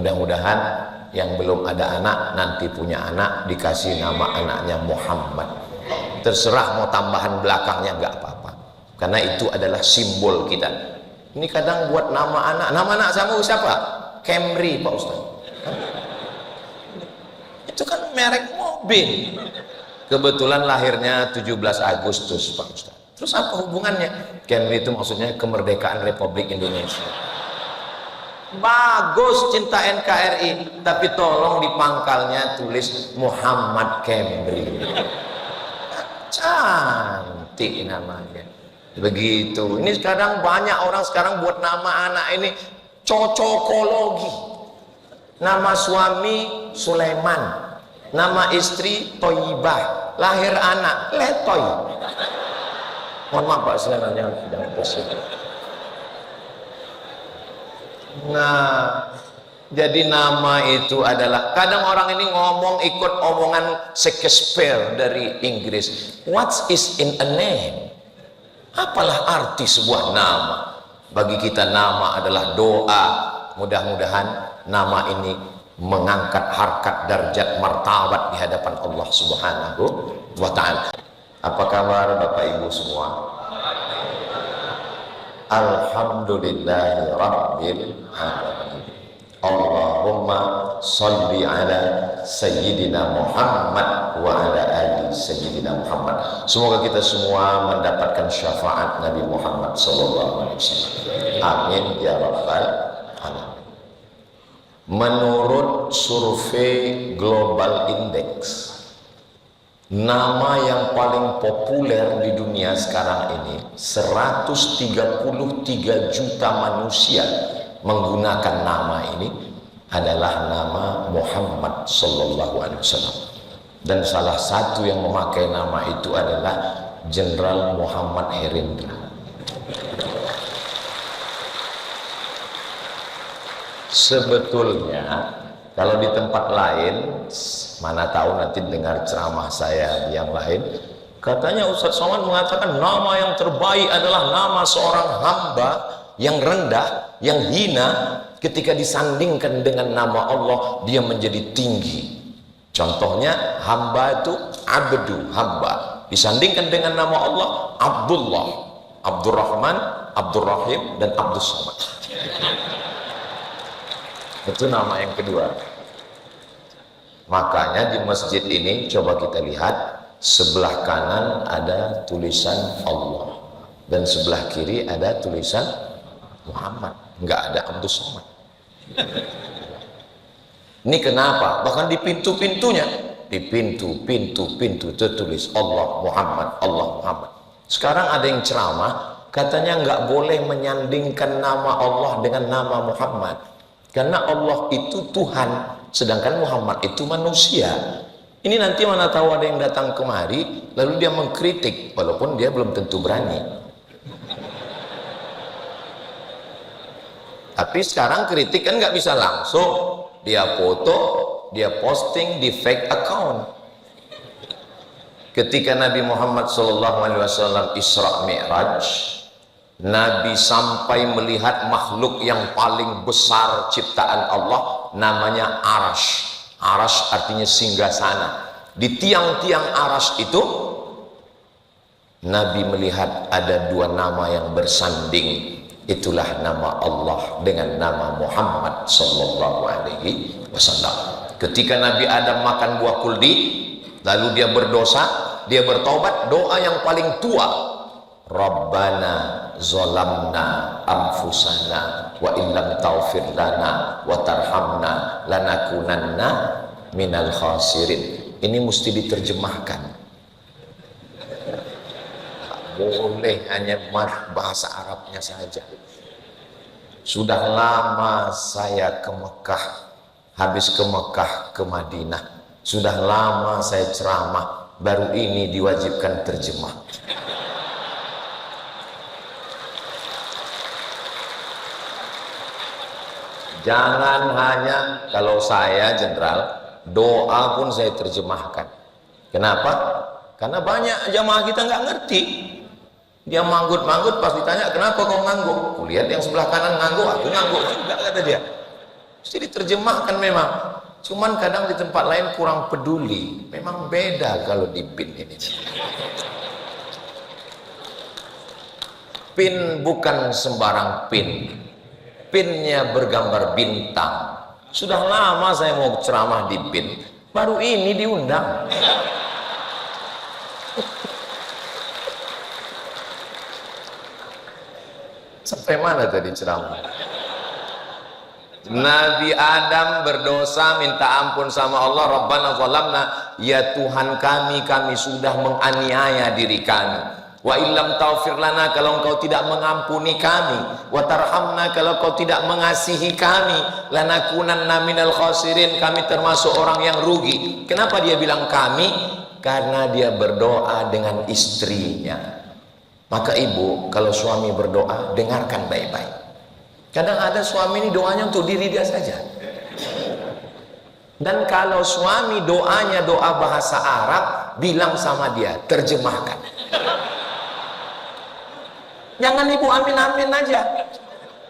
Mudah-mudahan yang belum ada anak nanti punya anak dikasih nama anaknya Muhammad. Terserah mau tambahan belakangnya nggak apa-apa, karena itu adalah simbol kita. Ini kadang buat nama anak kamu siapa? Camry Pak Ustaz. Itu kan merek mobil. Kebetulan lahirnya 17 Agustus Pak Ustaz. Terus apa hubungannya? Camry itu maksudnya kemerdekaan Republik Indonesia. Bagus, cinta NKRI, tapi tolong di pangkalnya tulis Muhammad Camry. Cantik namanya. Begitu. Ini sekarang banyak orang sekarang buat nama anak ini cocokologi. Nama suami Sulaiman, nama istri Toyibah, lahir anak Letoy. Mohon maaf Pak Sulaiman, jangan pusing. Nah, jadi nama itu adalah, kadang orang ini ngomong ikut omongan Shakespeare dari Inggris. What is in a name? Apalah arti sebuah nama? Bagi kita nama adalah doa. Mudah-mudahan nama ini mengangkat harkat, derajat, martabat di hadapan Allah Subhanahu wa ta'ala. Apa kabar Bapak Ibu semua? Alhamdulillahi Rabbil Alamin. Allahumma salli ala Sayyidina Muhammad wa ala ali Sayyidina Muhammad. Semoga kita semua mendapatkan syafaat Nabi Muhammad SAW. Amin ya Rabbal Alamin. Menurut survei Global Index, nama yang paling populer di dunia sekarang ini, 133 juta manusia menggunakan nama ini, adalah nama Muhammad Sallallahu Alaihi Wasallam. Dan salah satu yang memakai nama itu adalah Jenderal Muhammad Herindra. Sebetulnya kalau di tempat lain, mana tahu nanti dengar ceramah saya yang lain, katanya Ustadz Somad mengatakan nama yang terbaik adalah nama seorang hamba yang rendah, yang hina, ketika disandingkan dengan nama Allah dia menjadi tinggi. Contohnya hamba itu abdu, hamba, disandingkan dengan nama Allah Abdullah, Abdurrahman, Abdurrahim, dan Abdus Somad. Itu nama yang kedua. Makanya di masjid ini coba kita lihat, sebelah kanan ada tulisan Allah dan sebelah kiri ada tulisan Muhammad, nggak ada Abdus Somad. Ini kenapa? Bahkan di pintu-pintunya, di pintu tertulis Allah Muhammad, Allah Muhammad. Sekarang ada yang ceramah katanya nggak boleh menyandingkan nama Allah dengan nama Muhammad, karena Allah itu Tuhan, sedangkan Muhammad itu manusia. Ini nanti mana tahu ada yang datang kemari lalu dia mengkritik, walaupun dia belum tentu berani. Tapi sekarang kritik kan nggak bisa langsung, dia foto, dia posting di fake account. Ketika Nabi Muhammad SAW Isra Mi'raj, Nabi sampai melihat makhluk yang paling besar ciptaan Allah, namanya Arash. Arash artinya singgasana. Di tiang-tiang Arash itu Nabi melihat ada dua nama yang bersanding. Itulah nama Allah dengan nama Muhammad Sallallahu Alaihi Wasallam. Ketika Nabi Adam makan buah kuldi, lalu dia berdosa, dia bertobat, doa yang paling tua, Rabbana zolamna anfusana wa illam taghfir lana wa tarhamna lanakunanna minal khasirin. Ini mesti diterjemahkan. Boleh hanya bahasa Arabnya saja. Sudah lama saya ke Mekah, habis ke Mekah ke Madinah, sudah lama saya ceramah, baru ini diwajibkan terjemah. Jangan hanya, kalau saya jenderal, doa pun saya terjemahkan. Kenapa? Karena banyak jamaah kita nggak ngerti. Dia manggut-manggut, pas ditanya kenapa kau ngangguk, kulihat yang sebelah kanan ngangguk, aku ngangguk juga, kata dia. Mesti diterjemahkan memang. Cuman kadang di tempat lain kurang peduli. Memang beda kalau di PIN ini. PIN bukan sembarang PIN. PIN-nya bergambar bintang. Sudah lama saya mau ceramah di PIN, baru ini diundang. Sampai mana tadi ceramah? Nabi Adam berdosa, minta ampun sama Allah. Rabbana zalamna, ya Tuhan kami sudah menganiaya diri kami. Wa illam taufir lana, kalau engkau tidak mengampuni kami, wa tarhamna, kalau engkau tidak mengasihi kami, lanakunanna minal khasirin, kami termasuk orang yang rugi. Kenapa dia bilang kami? Karena dia berdoa dengan istrinya. Maka ibu, kalau suami berdoa, dengarkan baik-baik. Kadang ada suami ini doanya untuk diri dia saja. Dan kalau suami doanya doa bahasa Arab, bilang sama dia, terjemahkan. Jangan ibu amin-amin aja.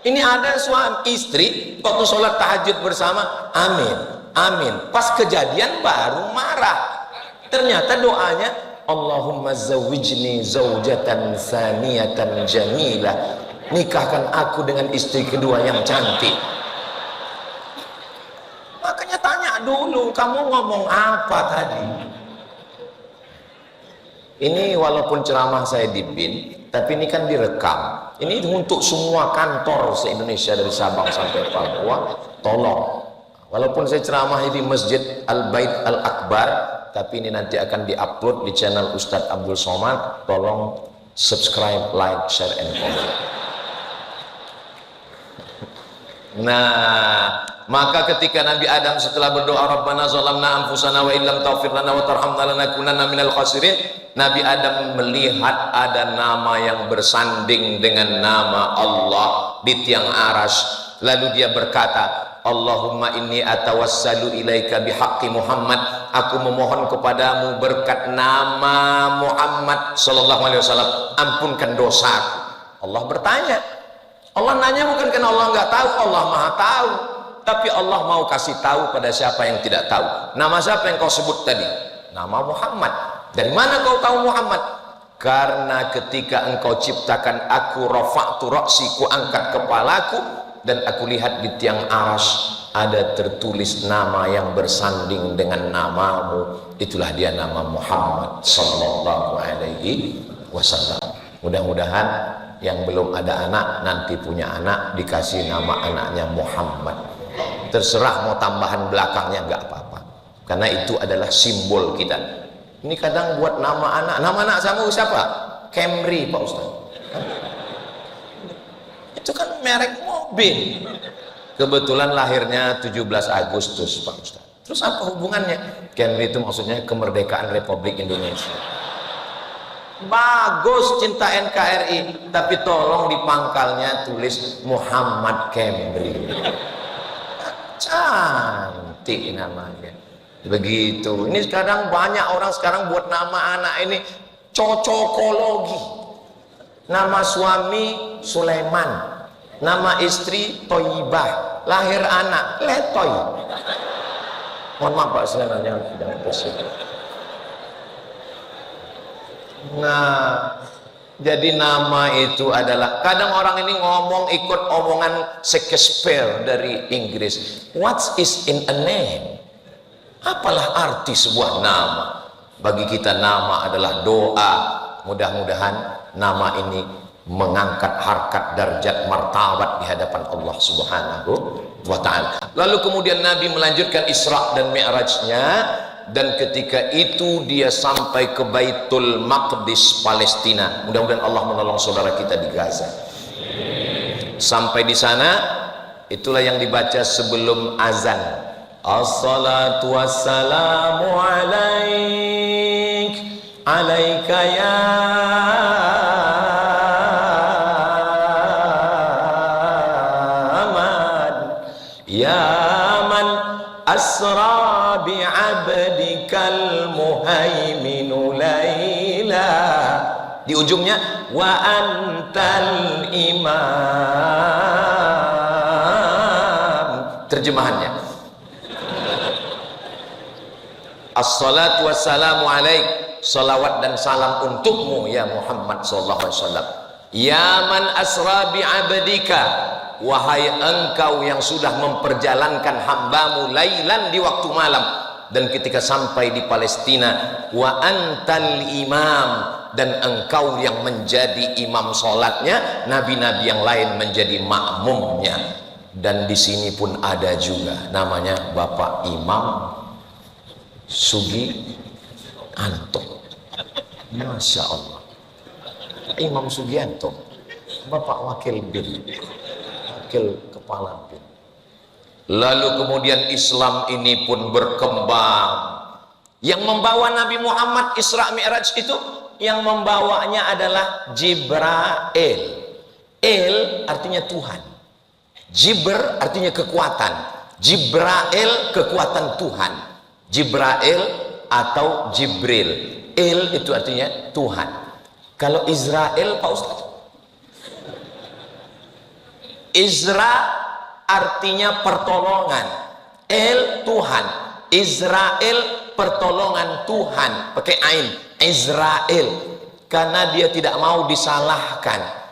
Ini ada suami istri waktu sholat tahajud bersama, amin, amin. Pas kejadian baru marah. Ternyata doanya, Allahumma zawwijni zawjatan thaniyatan jamilah. Nikahkan aku dengan istri kedua yang cantik. Makanya tanya dulu, kamu ngomong apa tadi? Ini walaupun ceramah saya di PIN, tapi ini kan direkam. Ini untuk semua kantor se-Indonesia dari Sabang sampai Papua. Tolong, walaupun saya ceramah di Masjid Al-Bait Al-Akbar, tapi ini nanti akan diupload di channel Ustadz Abdul Somad. Tolong subscribe, like, share, and comment. Nah, maka ketika Nabi Adam setelah berdoa Rabbana zalamna anfusana wa illam taghfir lana wa tarhamna lanakunanna minal khasirin, Nabi Adam melihat ada nama yang bersanding dengan nama Allah di tiang aras. Lalu dia berkata, Allahumma inni atawassalu ilaika bihaqqi Muhammad, aku memohon kepadamu berkat nama Muhammad sallallahu alaihi wasallam, ampunkan dosaku. Allah bertanya, Allah nanya bukan karena Allah nggak tahu, Allah maha tahu, tapi Allah mau kasih tahu pada siapa yang tidak tahu. Nama siapa yang kau sebut tadi? Nama Muhammad. Dari mana kau tahu Muhammad? Karena ketika engkau ciptakan aku, rafa'tu ra'si, ku angkat kepalaku, dan aku lihat di tiang aras ada tertulis nama yang bersanding dengan namamu. Itulah dia nama Muhammad sallallahu alaihi wasallam. Mudah-mudahan yang belum ada anak nanti punya anak dikasih nama anaknya Muhammad. Terserah mau tambahan belakangnya nggak apa-apa, karena itu adalah simbol kita. Ini kadang buat nama anak kamu siapa? Camry Pak Ustaz. Itu kan merek mobil. Kebetulan lahirnya 17 Agustus Pak Ustaz. Terus apa hubungannya? Camry itu maksudnya kemerdekaan Republik Indonesia. Bagus, cinta NKRI, tapi tolong di pangkalnya tulis Muhammad Camry. Cantik namanya. Begitu. Ini sekarang banyak orang sekarang buat nama anak ini cocokologi. Nama suami Sulaiman, nama istri Toyibah, lahir anak Letoy. Mohon maaf Pak, Sulaiman yang sedang bersedih. Nah, jadi nama itu adalah, kadang orang ini ngomong ikut omongan Shakespeare dari Inggris. What is in a name? Apalah arti sebuah nama? Bagi kita nama adalah doa. Mudah-mudahan nama ini mengangkat harkat, darjat, martabat di hadapan Allah Subhanahu wa ta'ala. Lalu kemudian Nabi melanjutkan Isra dan Mi'rajnya. Dan ketika itu dia sampai ke Baitul Maqdis Palestina. Mudah-mudahan Allah menolong saudara kita di Gaza. Sampai di sana, itulah yang dibaca sebelum azan. Assalatu wassalamu alaik, alaika ya man, ya man asra bi'abdikal muhaiminu layla. Di ujungnya wa antal imam. Terjemahan Assalatu wassalamu alaik, salawat dan salam untukmu ya Muhammad sallallahu alaihi wasallam. Ya man asra bi abdika, wahai engkau yang sudah memperjalankan hambamu lailan di waktu malam, dan ketika sampai di Palestina, wa antal imam, dan engkau yang menjadi imam sholatnya, nabi-nabi yang lain menjadi makmumnya. Dan di sini pun ada juga namanya Bapak Imam Sugianto. Masya Allah, Imam Sugianto, Bapak Wakil BIN, Wakil Kepala BIN. Lalu kemudian Islam ini pun berkembang. Yang membawa Nabi Muhammad Isra Mi'raj itu, yang membawanya adalah Jibril. El artinya Tuhan, Jibr artinya kekuatan, Jibrail kekuatan Tuhan, Jibrail atau Jibril. El itu artinya Tuhan. Kalau Israel, Pak Ustaz, Isra artinya pertolongan, El Tuhan, Israel pertolongan Tuhan, pakai ain, Israel, karena dia tidak mau disalahkan.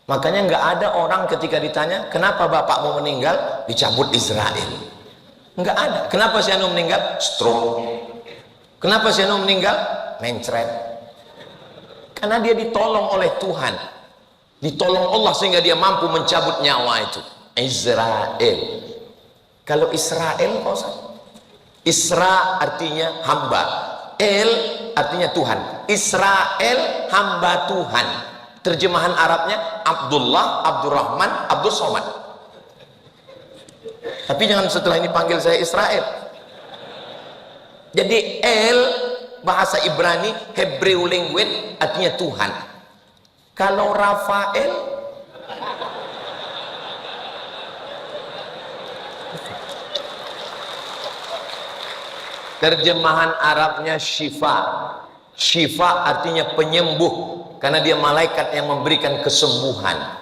Makanya nggak ada orang ketika ditanya kenapa bapakmu meninggal dicabut Israel, nggak ada. Kenapa si Anu meninggal? Stroke. Kenapa si Anu meninggal? Mencret. Karena dia ditolong oleh Tuhan, ditolong Allah sehingga dia mampu mencabut nyawa itu. Israel. Kalau Israel, Isra artinya hamba, El artinya Tuhan. Israel hamba Tuhan. Terjemahan Arabnya Abdullah, Abdurrahman, Abdul Somad. Tapi jangan setelah ini panggil saya Israel. Jadi El bahasa Ibrani, Hebrew language artinya Tuhan. Kalau Rafael, terjemahan Arabnya Syifa. Syifa artinya penyembuh, karena dia malaikat yang memberikan kesembuhan,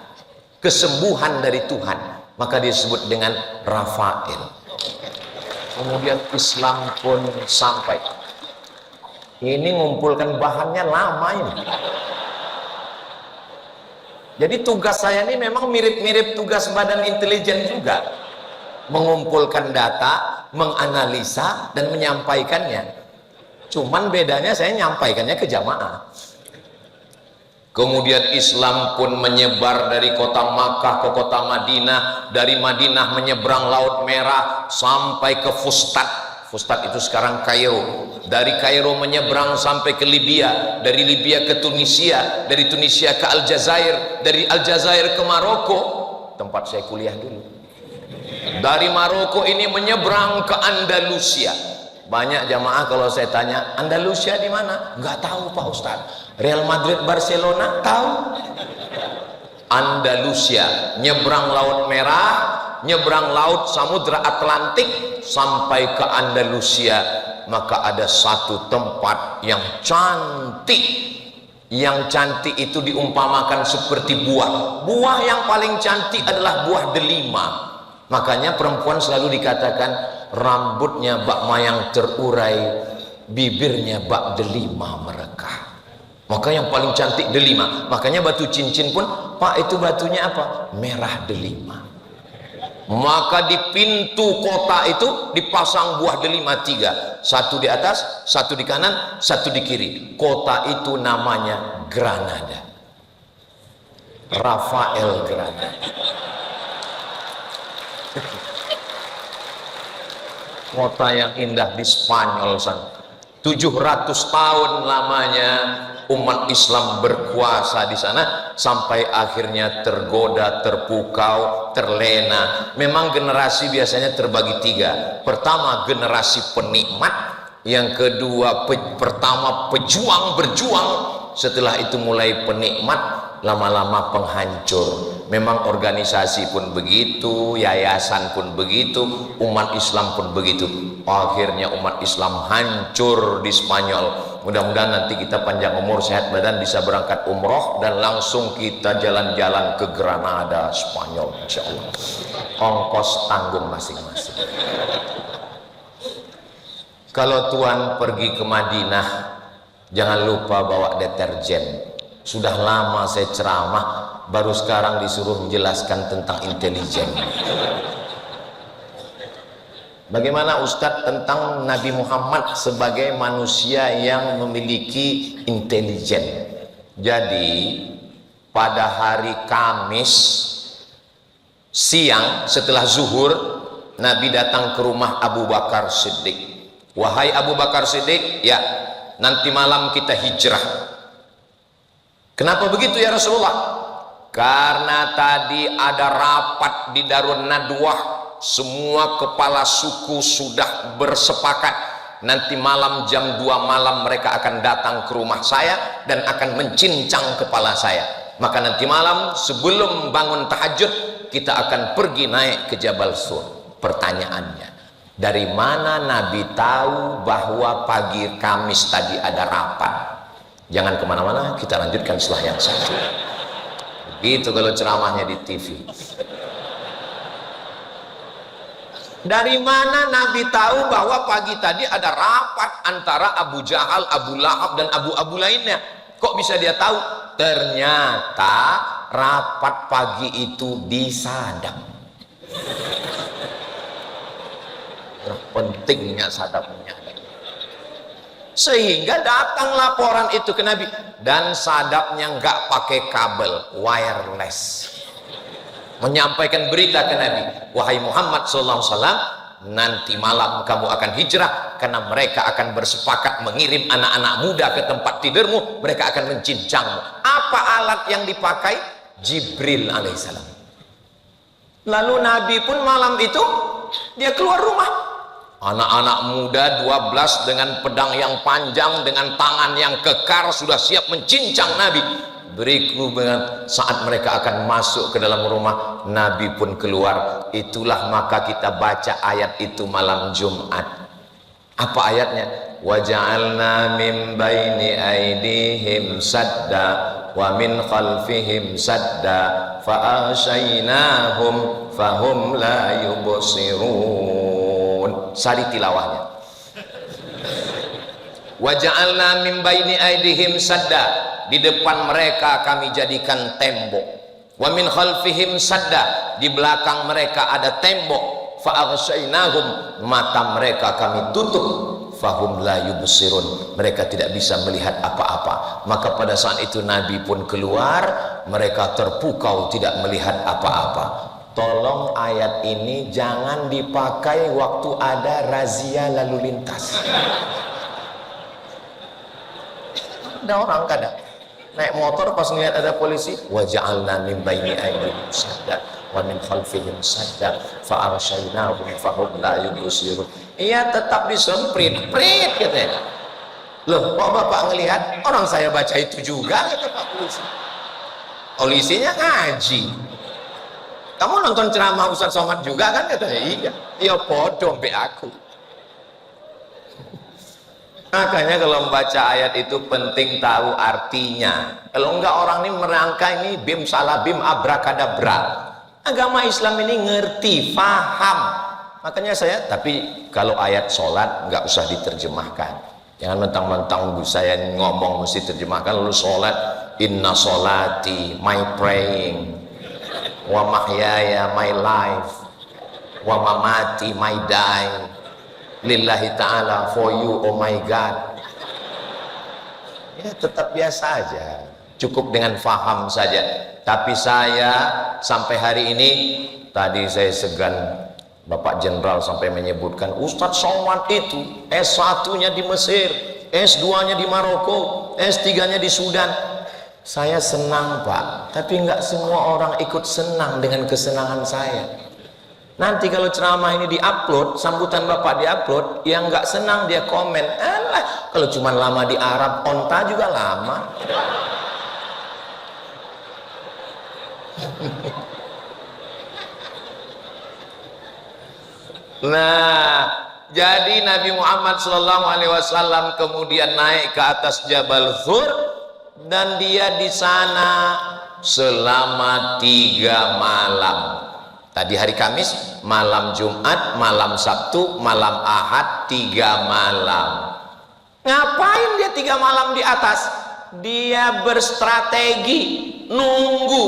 kesembuhan dari Tuhan, maka disebut dengan Rafael. Kemudian Islam pun sampai. Ini ngumpulkan bahannya lama ini. Jadi tugas saya ini memang mirip-mirip tugas badan intelijen juga, mengumpulkan data, menganalisa dan menyampaikannya. Cuman bedanya saya nyampaikannya ke jamaah. Kemudian Islam pun menyebar dari kota Makkah ke kota Madinah, dari Madinah menyeberang Laut Merah sampai ke Fustat. Fustat itu sekarang Kairo. Dari Kairo menyeberang sampai ke Libya, dari Libya ke Tunisia, dari Tunisia ke Aljazair, dari Aljazair ke Maroko, tempat saya kuliah dulu. Dari Maroko ini menyeberang ke Andalusia. Banyak jamaah kalau saya tanya, Andalusia di mana? Nggak tahu Pak Ustaz. Real Madrid, Barcelona? Tahu. Andalusia, nyebrang Laut Merah, nyebrang laut Samudra Atlantik sampai ke Andalusia, maka ada satu tempat yang cantik. Yang cantik itu diumpamakan seperti buah. Buah yang paling cantik adalah buah delima. Makanya perempuan selalu dikatakan rambutnya bak mayang terurai, bibirnya bak delima merekah. Maka yang paling cantik delima. Makanya batu cincin pun, Pak, itu batunya apa? Merah delima. Maka di pintu kota itu dipasang buah delima 3, satu di atas, satu di kanan, satu di kiri. Kota itu namanya Granada, Rafael Granada. Kota yang indah di Spanyol sana. 700 tahun lamanya umat Islam berkuasa di sana, sampai akhirnya tergoda, terpukau, terlena. Memang generasi biasanya terbagi 3. Pertama generasi penikmat, yang kedua pertama pejuang berjuang, setelah itu mulai penikmat, lama-lama penghancur. Memang organisasi pun begitu, yayasan pun begitu, umat Islam pun begitu. Akhirnya umat Islam hancur di Spanyol. Mudah-mudahan nanti kita panjang umur, sehat badan, bisa berangkat umroh dan langsung kita jalan-jalan ke Granada, Spanyol, insya Allah. Ongkos tanggung masing-masing. Kalau Tuan pergi ke Madinah, jangan lupa bawa deterjen. Sudah lama saya ceramah, baru sekarang disuruh menjelaskan tentang intelijen. Bagaimana Ustadz tentang Nabi Muhammad sebagai manusia yang memiliki intelijen? Jadi pada hari Kamis siang setelah zuhur, Nabi datang ke rumah Abu Bakar Siddiq. Wahai Abu Bakar Siddiq, ya, nanti malam kita hijrah. Kenapa begitu ya Rasulullah? Karena tadi ada rapat di Darun Nadwah. Semua kepala suku sudah bersepakat nanti malam jam 2 malam mereka akan datang ke rumah saya dan akan mencincang kepala saya. Maka nanti malam sebelum bangun tahajud kita akan pergi naik ke Jabal Sur. Pertanyaannya, dari mana Nabi tahu bahwa pagi Kamis tadi ada rapat? Jangan kemana-mana, kita lanjutkan setelah yang satu. Begitu kalau ceramahnya di TV. Dari mana Nabi tahu bahwa pagi tadi ada rapat antara Abu Jahal, Abu Lahab, dan Abu lainnya? Kok bisa dia tahu? Ternyata rapat pagi itu disadap. Nah, pentingnya sadapnya. Sehingga datang laporan itu ke Nabi. Dan sadapnya nggak pakai kabel, wireless. Menyampaikan berita ke Nabi, wahai Muhammad SAW, nanti malam kamu akan hijrah karena mereka akan bersepakat mengirim anak-anak muda ke tempat tidurmu, mereka akan mencincangmu. Apa alat yang dipakai? Jibril alaihissalam. Lalu Nabi pun malam itu dia keluar rumah, anak-anak muda 12 dengan pedang yang panjang, dengan tangan yang kekar sudah siap mencincang Nabi. Berikut saat mereka akan masuk ke dalam rumah, Nabi pun keluar. Itulah maka kita baca ayat itu malam Jumat. Apa ayatnya? Wa ja'alna min baini aydihim sadda wa min khalfihim sadda fa aghshaynahum fahum la yubsirun. Sari tilawahnya. Wa ja'alna min baini aydihim sadda, di depan mereka kami jadikan tembok. Wa min khalfihim sadda, di belakang mereka ada tembok. Fa aghshaynahum, mata mereka kami tutup. Fahum la yubsirun, mereka tidak bisa melihat apa-apa. Maka pada saat itu Nabi pun keluar, mereka terpukau tidak melihat apa-apa. Tolong ayat ini jangan dipakai waktu ada razia lalu lintas. Ada orang kadang naik motor pas ngeliat ada polisi, wa ja'alna min baini aydihim sadda wa min khalfihim sadda fa arshaynahum fahum la yubsirun. Iya, tetap disemprit prit katanya. Loh, kok Bapak ngelihat? Orang saya baca itu juga, kata Pak Polisi. Polisinya ngaji. Kamu nonton ceramah Ustaz Somad juga kan? Katanya iya. Iya podo mbek aku. Makanya kalau membaca ayat itu penting tahu artinya. Kalau enggak orang ini merangka ini bim salah bim abrakadabra. Agama Islam ini ngerti, paham. Makanya tapi kalau ayat sholat nggak usah diterjemahkan. Jangan mentang-mentang saya ngomong mesti terjemahkan lalu sholat. Inna sholati, my praying, wa mahyaya, my life, wa mamati, my dying, lillahi ta'ala, for you, oh my God. Ya tetap biasa aja, cukup dengan faham saja. Tapi saya sampai hari ini, tadi saya segan Bapak Jenderal sampai menyebutkan Ustadz Somad itu S1-nya di Mesir, S2-nya di Maroko, S3-nya di Sudan. Saya senang Pak, tapi nggak semua orang ikut senang dengan kesenangan saya. Nanti kalau ceramah ini diupload, sambutan Bapak diupload, yang nggak senang dia komen, alah kalau cuma lama di Arab, onta juga lama. Nah, jadi Nabi Muhammad SAW kemudian naik ke atas Jabal Thur dan dia di sana selama 3 malam. Tadi hari Kamis, malam Jumat, malam Sabtu, malam Ahad, 3 malam. Ngapain dia 3 malam di atas? Dia berstrategi, nunggu.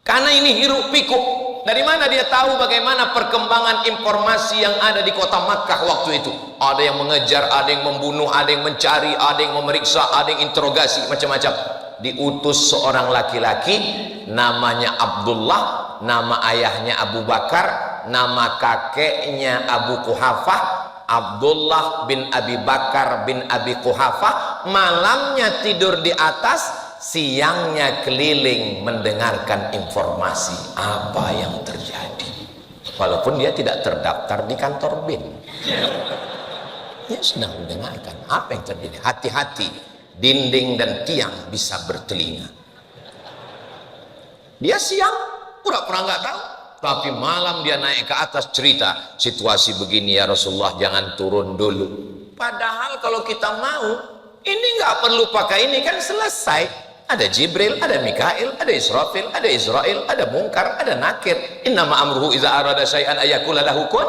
Karena ini hiruk pikuk. Dari mana dia tahu bagaimana perkembangan informasi yang ada di kota Makkah waktu itu? Ada yang mengejar, ada yang membunuh, ada yang mencari, ada yang memeriksa, ada yang interogasi, macam-macam. Diutus seorang laki-laki, namanya Abdullah, nama ayahnya Abu Bakar, nama kakeknya Abu Quhafah, Abdullah bin Abi Bakar bin Abi Quhafah. Malamnya tidur di atas, siangnya keliling mendengarkan informasi apa yang terjadi, walaupun dia tidak terdaftar di kantor BIN. Dia sedang mendengarkan apa yang terjadi. Hati-hati, dinding dan tiang bisa bertelinga. Dia siang pura-pura nggak tahu, tapi malam dia naik ke atas cerita situasi begini ya Rasulullah, jangan turun dulu. Padahal kalau kita mau, ini nggak perlu pakai ini, kan selesai. Ada Jibril, ada Mikail, ada Israfil, ada Israel, ada Munkar, ada Nakir. Innama amruhu iza arada syai'an ayakula lahu kun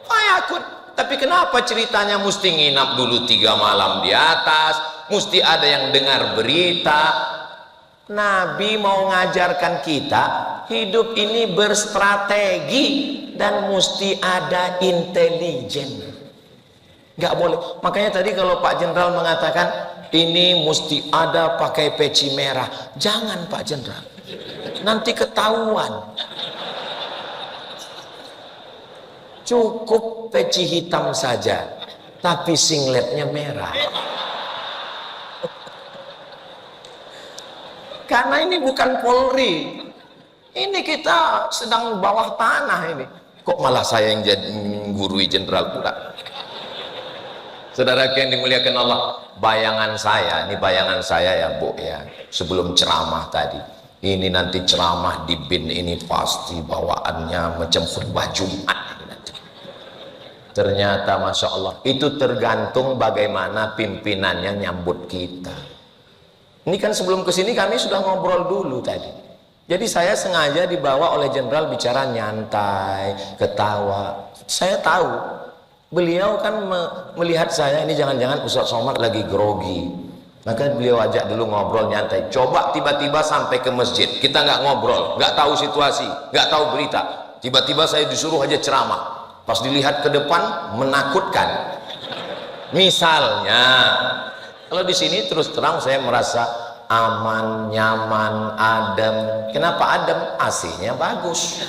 fayakun. Tapi kenapa ceritanya mesti nginap dulu 3 malam di atas, mesti ada yang dengar berita? Nabi mau ngajarkan kita hidup ini berstrategi dan mesti ada intelijen. Nggak boleh. Makanya tadi kalau Pak Jenderal mengatakan ini mesti ada pakai peci merah, jangan Pak Jenderal, nanti ketahuan. Cukup peci hitam saja, tapi singletnya merah. Karena ini bukan Polri, ini kita sedang bawah tanah ini. Kok malah saya yang jadi gurui jenderal pula? Saudara yang dimuliakan Allah, bayangan saya, ini bayangan saya ya Bu ya, sebelum ceramah tadi, ini nanti ceramah di BIN ini pasti bawaannya macam khutbah Jumat ini nanti. Ternyata Masya Allah, itu tergantung bagaimana pimpinannya nyambut kita. Ini kan sebelum kesini kami sudah ngobrol dulu tadi. Jadi saya sengaja dibawa oleh jenderal bicara nyantai, ketawa. Saya tahu beliau kan melihat saya ini jangan-jangan Ustaz Somad lagi grogi, maka beliau ajak dulu ngobrol nyantai. Coba tiba-tiba sampai ke masjid, kita nggak ngobrol, nggak tahu situasi, nggak tahu berita, tiba-tiba saya disuruh aja ceramah. Pas dilihat ke depan menakutkan. Misalnya kalau di sini terus terang saya merasa aman, nyaman, adem. Kenapa adem? AC-nya bagus.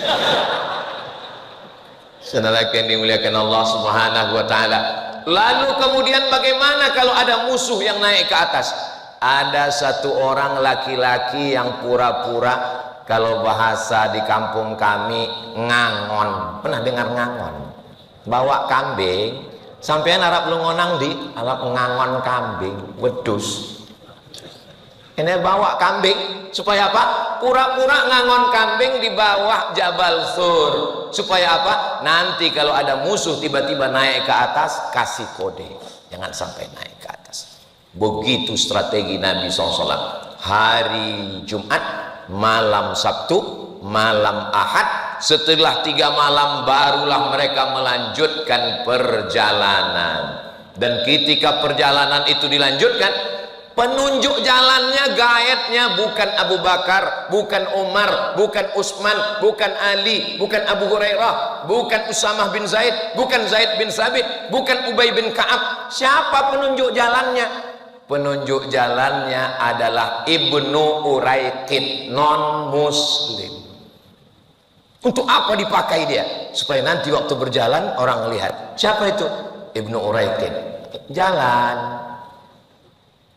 Saudara yang dimuliakan Allah Subhanahu wa taala. Lalu kemudian bagaimana kalau ada musuh yang naik ke atas? Ada satu orang laki-laki yang pura-pura, kalau bahasa di kampung kami ngangon. Pernah dengar ngangon? Bawa kambing, sampean Arab lu ngonang di Arab ngangon kambing, wedus. Ini bawa kambing supaya apa? Pura-pura ngangon kambing di bawah Jabal Sur. Supaya apa? Nanti kalau ada musuh tiba-tiba naik ke atas, kasih kode, jangan sampai naik ke atas. Begitu strategi Nabi SAW. Hari Jumat, malam Sabtu, malam Ahad, setelah 3 malam barulah mereka melanjutkan perjalanan. Dan ketika perjalanan itu dilanjutkan, penunjuk jalannya, gaetnya bukan Abu Bakar, bukan Umar, bukan Utsman, bukan Ali, bukan Abu Hurairah, bukan Usamah bin Zaid, bukan Zaid bin Sabit, bukan Ubay bin Ka'ab. Siapa penunjuk jalannya? Penunjuk jalannya adalah Ibnu Uraiqid, non muslim. Untuk apa dipakai dia? Supaya nanti waktu berjalan orang melihat. Siapa itu? Ibnu Uraiqid. Jalan.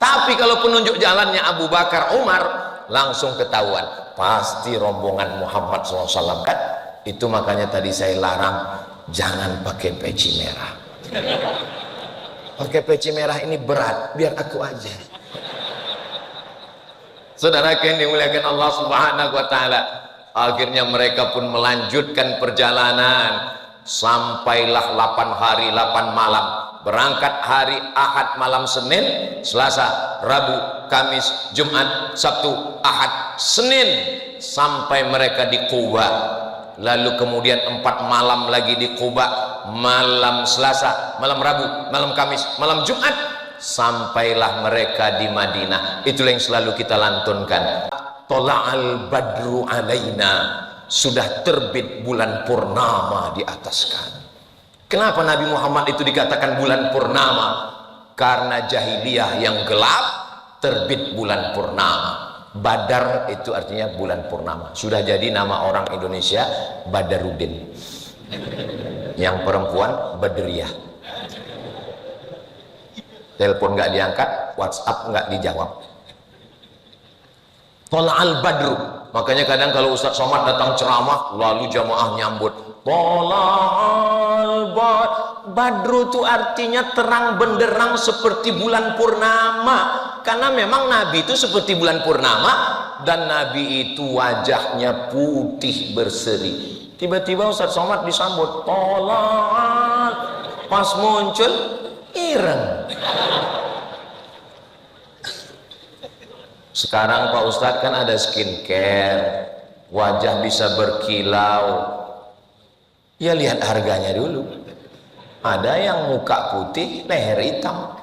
Tapi kalau penunjuk jalannya Abu Bakar, Umar, langsung ketahuan. Pasti rombongan Muhammad SAW kan? Itu makanya tadi saya larang, jangan pakai peci merah. Pakai peci merah ini berat, biar aku aja. Saudara yang dimuliakan Allah Subhanahu wa taala, akhirnya mereka pun melanjutkan perjalanan. Sampailah 8 hari 8 malam. Berangkat hari Ahad malam Senin, Selasa, Rabu, Kamis, Jumat, Sabtu, Ahad, Senin, sampai mereka di Quba. lalu kemudian 4 malam lagi di Quba, malam Selasa, malam Rabu, malam Kamis, malam Jumat, sampailah mereka di Madinah. Itulah yang selalu kita lantunkan, tola'al badru alaina, sudah terbit bulan purnama di atas kami. Kenapa Nabi Muhammad itu dikatakan bulan purnama? Karena jahiliyah yang gelap, terbit bulan purnama. Badar itu artinya bulan purnama. Sudah jadi nama orang Indonesia Badarudin. Yang perempuan Badriyah. Telepon nggak diangkat, WhatsApp nggak dijawab. Tola'al badru. Makanya kadang kalau Ustaz Somad datang ceramah, lalu jamaah nyambut, Tola'al badru itu artinya terang benderang seperti bulan purnama. Karena memang Nabi itu seperti bulan purnama, dan Nabi itu wajahnya putih berseri. Tiba-tiba Ustaz Somad disambut, Tola'al, pas muncul ireng. Sekarang Pak Ustadz kan ada skincare, wajah bisa berkilau. Ya lihat harganya dulu. Ada yang muka putih, leher hitam.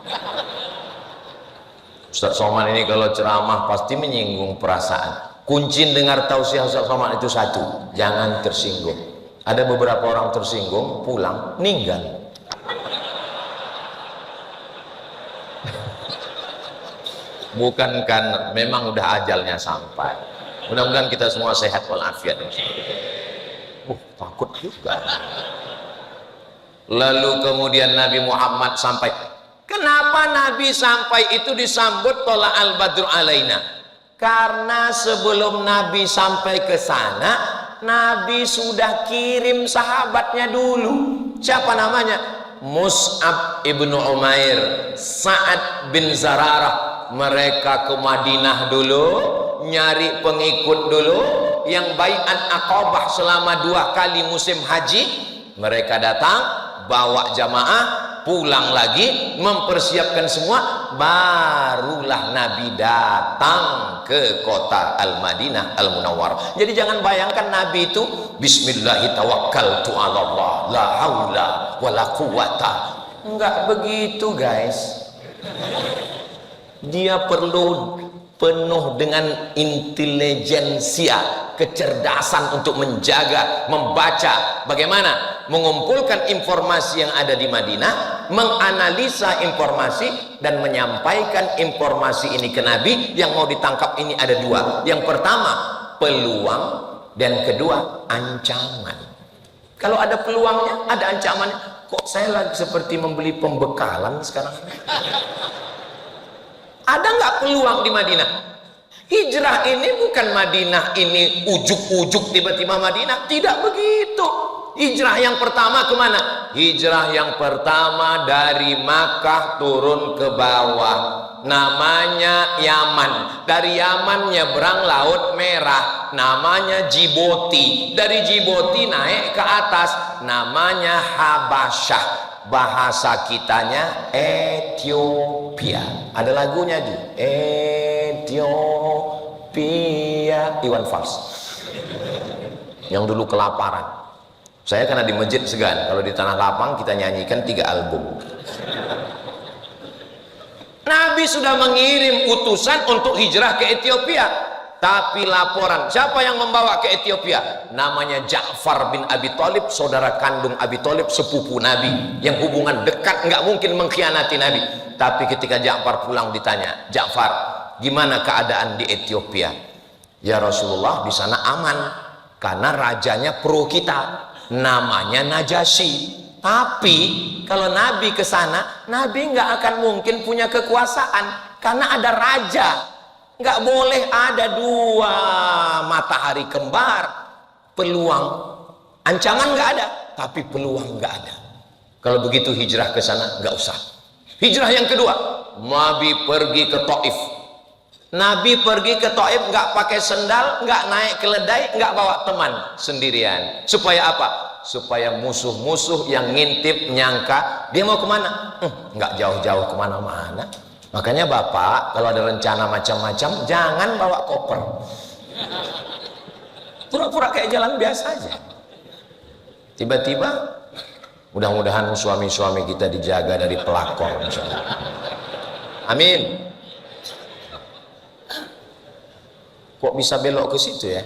Ustadz Somad ini kalau ceramah pasti menyinggung perasaan. Kunci dengar tausiah Ustadz Somad itu satu, jangan tersinggung. Ada beberapa orang tersinggung, pulang, meninggal. Bukan kan, memang udah ajalnya sampai. Mudah-mudahan kita semua sehat walafiat. Takut juga. Lalu kemudian Nabi Muhammad sampai. Kenapa Nabi sampai itu disambut tola'al badru alaina? Karena sebelum Nabi sampai ke sana, Nabi sudah kirim sahabatnya dulu. Siapa namanya? Mus'ab ibnu Umair, Sa'ad bin Zararah. Mereka ke Madinah dulu, nyari pengikut dulu, yang baiat Aqabah selama 2 kali musim haji. Mereka datang, bawa jamaah, pulang lagi, mempersiapkan semua, barulah Nabi datang ke kota Al-Madinah Al-Munawwarah. Jadi jangan bayangkan Nabi itu Bismillahirrahmanirrahim, la haula wala quwata. Enggak begitu guys. Dia perlu penuh dengan intelijensia, kecerdasan untuk menjaga, membaca, bagaimana mengumpulkan informasi yang ada di Madinah, menganalisa informasi dan menyampaikan informasi ini ke Nabi. Yang mau ditangkap ini ada 2. Yang pertama peluang, dan kedua ancaman. Kalau ada peluangnya, ada ancamannya. Kok saya lagi seperti membeli pembekalan sekarang? Ada nggak peluang di Madinah? Hijrah ini bukan Madinah ini ujuk-ujuk tiba-tiba Madinah. Tidak begitu. Hijrah yang pertama kemana? Hijrah yang pertama dari Makkah turun ke bawah. Namanya Yaman. Dari Yaman nyebrang Laut Merah. Namanya Djibouti. Dari Djibouti naik ke atas. Namanya Habasyah. Bahasa kitanya Ethiopia. Ada lagunya di Ethiopia, Iwan Fals yang dulu kelaparan. Saya karena di masjid segan, kalau di tanah lapang kita nyanyikan 3 album. Nabi sudah mengirim utusan untuk hijrah ke Ethiopia. Tapi laporan, siapa yang membawa ke Ethiopia? Namanya Ja'far bin Abi Thalib, saudara kandung Abi Thalib, sepupu Nabi, yang hubungan dekat, nggak mungkin mengkhianati Nabi. Tapi ketika Ja'far pulang ditanya, Ja'far, gimana keadaan di Ethiopia? Ya Rasulullah, di sana aman, karena rajanya pro kita, namanya Najasyi. Tapi kalau Nabi ke sana, Nabi nggak akan mungkin punya kekuasaan, karena ada raja. Nggak boleh ada 2 matahari kembar. Peluang, ancaman nggak ada, tapi peluang nggak ada. Kalau begitu hijrah ke sana nggak usah. Hijrah yang kedua, Nabi pergi ke Taif. Nabi pergi ke Taif nggak pakai sendal, nggak naik keledai, nggak bawa teman, sendirian. Supaya apa? Supaya musuh-musuh yang ngintip nyangka dia mau kemana? Nggak jauh-jauh kemana-mana. Makanya Bapak kalau ada rencana macam-macam jangan bawa koper. Pura-pura kayak jalan biasa aja. Tiba-tiba, mudah-mudahan suami-suami kita dijaga dari pelakor, insyaallah. Amin. Kok bisa belok ke situ ya?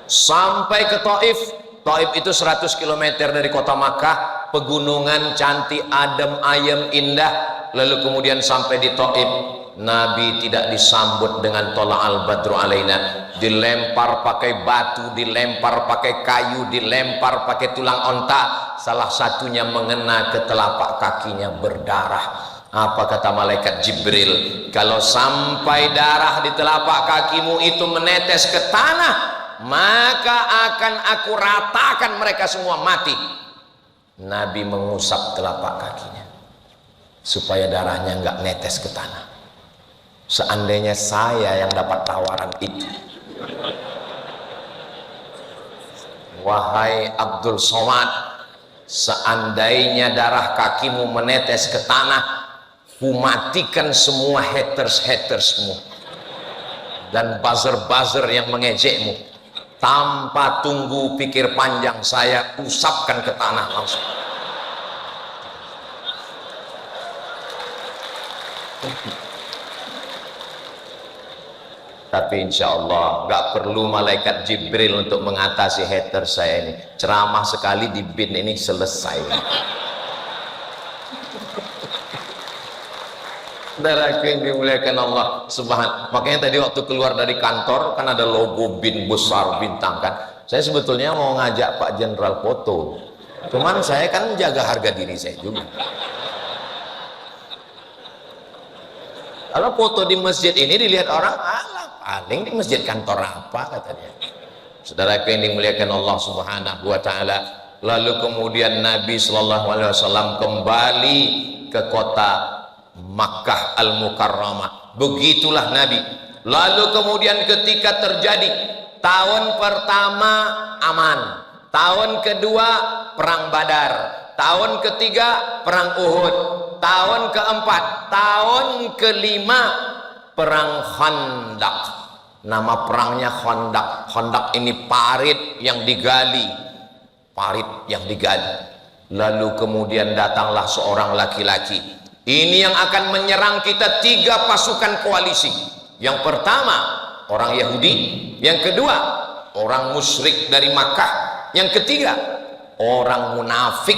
Sampai ke Taif. Taif itu 100 km dari kota Makkah, pegunungan cantik, adem, ayem, indah. Lalu kemudian sampai di Taif, Nabi tidak disambut dengan tola'al badru alaina, dilempar pakai batu, dilempar pakai kayu, dilempar pakai tulang onta, salah satunya mengena ke telapak kakinya, berdarah. Apa kata malaikat Jibril? Kalau sampai darah di telapak kakimu itu menetes ke tanah, maka akan aku ratakan mereka semua mati. Nabi mengusap telapak kakinya supaya darahnya enggak netes ke tanah. Seandainya saya yang dapat tawaran itu, wahai Abdul Somad, seandainya darah kakimu menetes ke tanah, kumatikan semua haters-hatersmu dan buzzer-buzzer yang mengejekmu. Tanpa tunggu pikir panjang, saya usapkan ke tanah langsung. Tapi insya Allah nggak perlu malaikat Jibril untuk mengatasi hater saya ini. Ceramah sekali di bin ini selesai. Saudaraku yang dimuliakan Allah Subhanahu. Makanya tadi waktu keluar dari kantor kan ada logo bin besar, bintang kan. Saya sebetulnya mau ngajak Pak Jenderal foto. Cuman saya kan jaga harga diri saya juga. Kalau foto di masjid ini dilihat orang, alah paling di masjid kantor apa katanya. Saudaraku yang dimuliakan Allah Subhanahu wa taala. Lalu kemudian Nabi sallallahu alaihi wasallam kembali ke kota Makkah Al-Mukarramah. Begitulah Nabi. Lalu kemudian ketika terjadi tahun pertama aman, tahun kedua perang Badar, tahun ketiga perang Uhud, tahun keempat, tahun kelima perang Khandaq. Nama perangnya Khandaq. Khandaq ini parit yang digali, parit yang digali. Lalu kemudian datanglah seorang laki-laki. Ini yang akan menyerang kita, 3 pasukan koalisi. Yang pertama orang Yahudi, yang kedua orang musyrik dari Makkah, yang ketiga orang munafik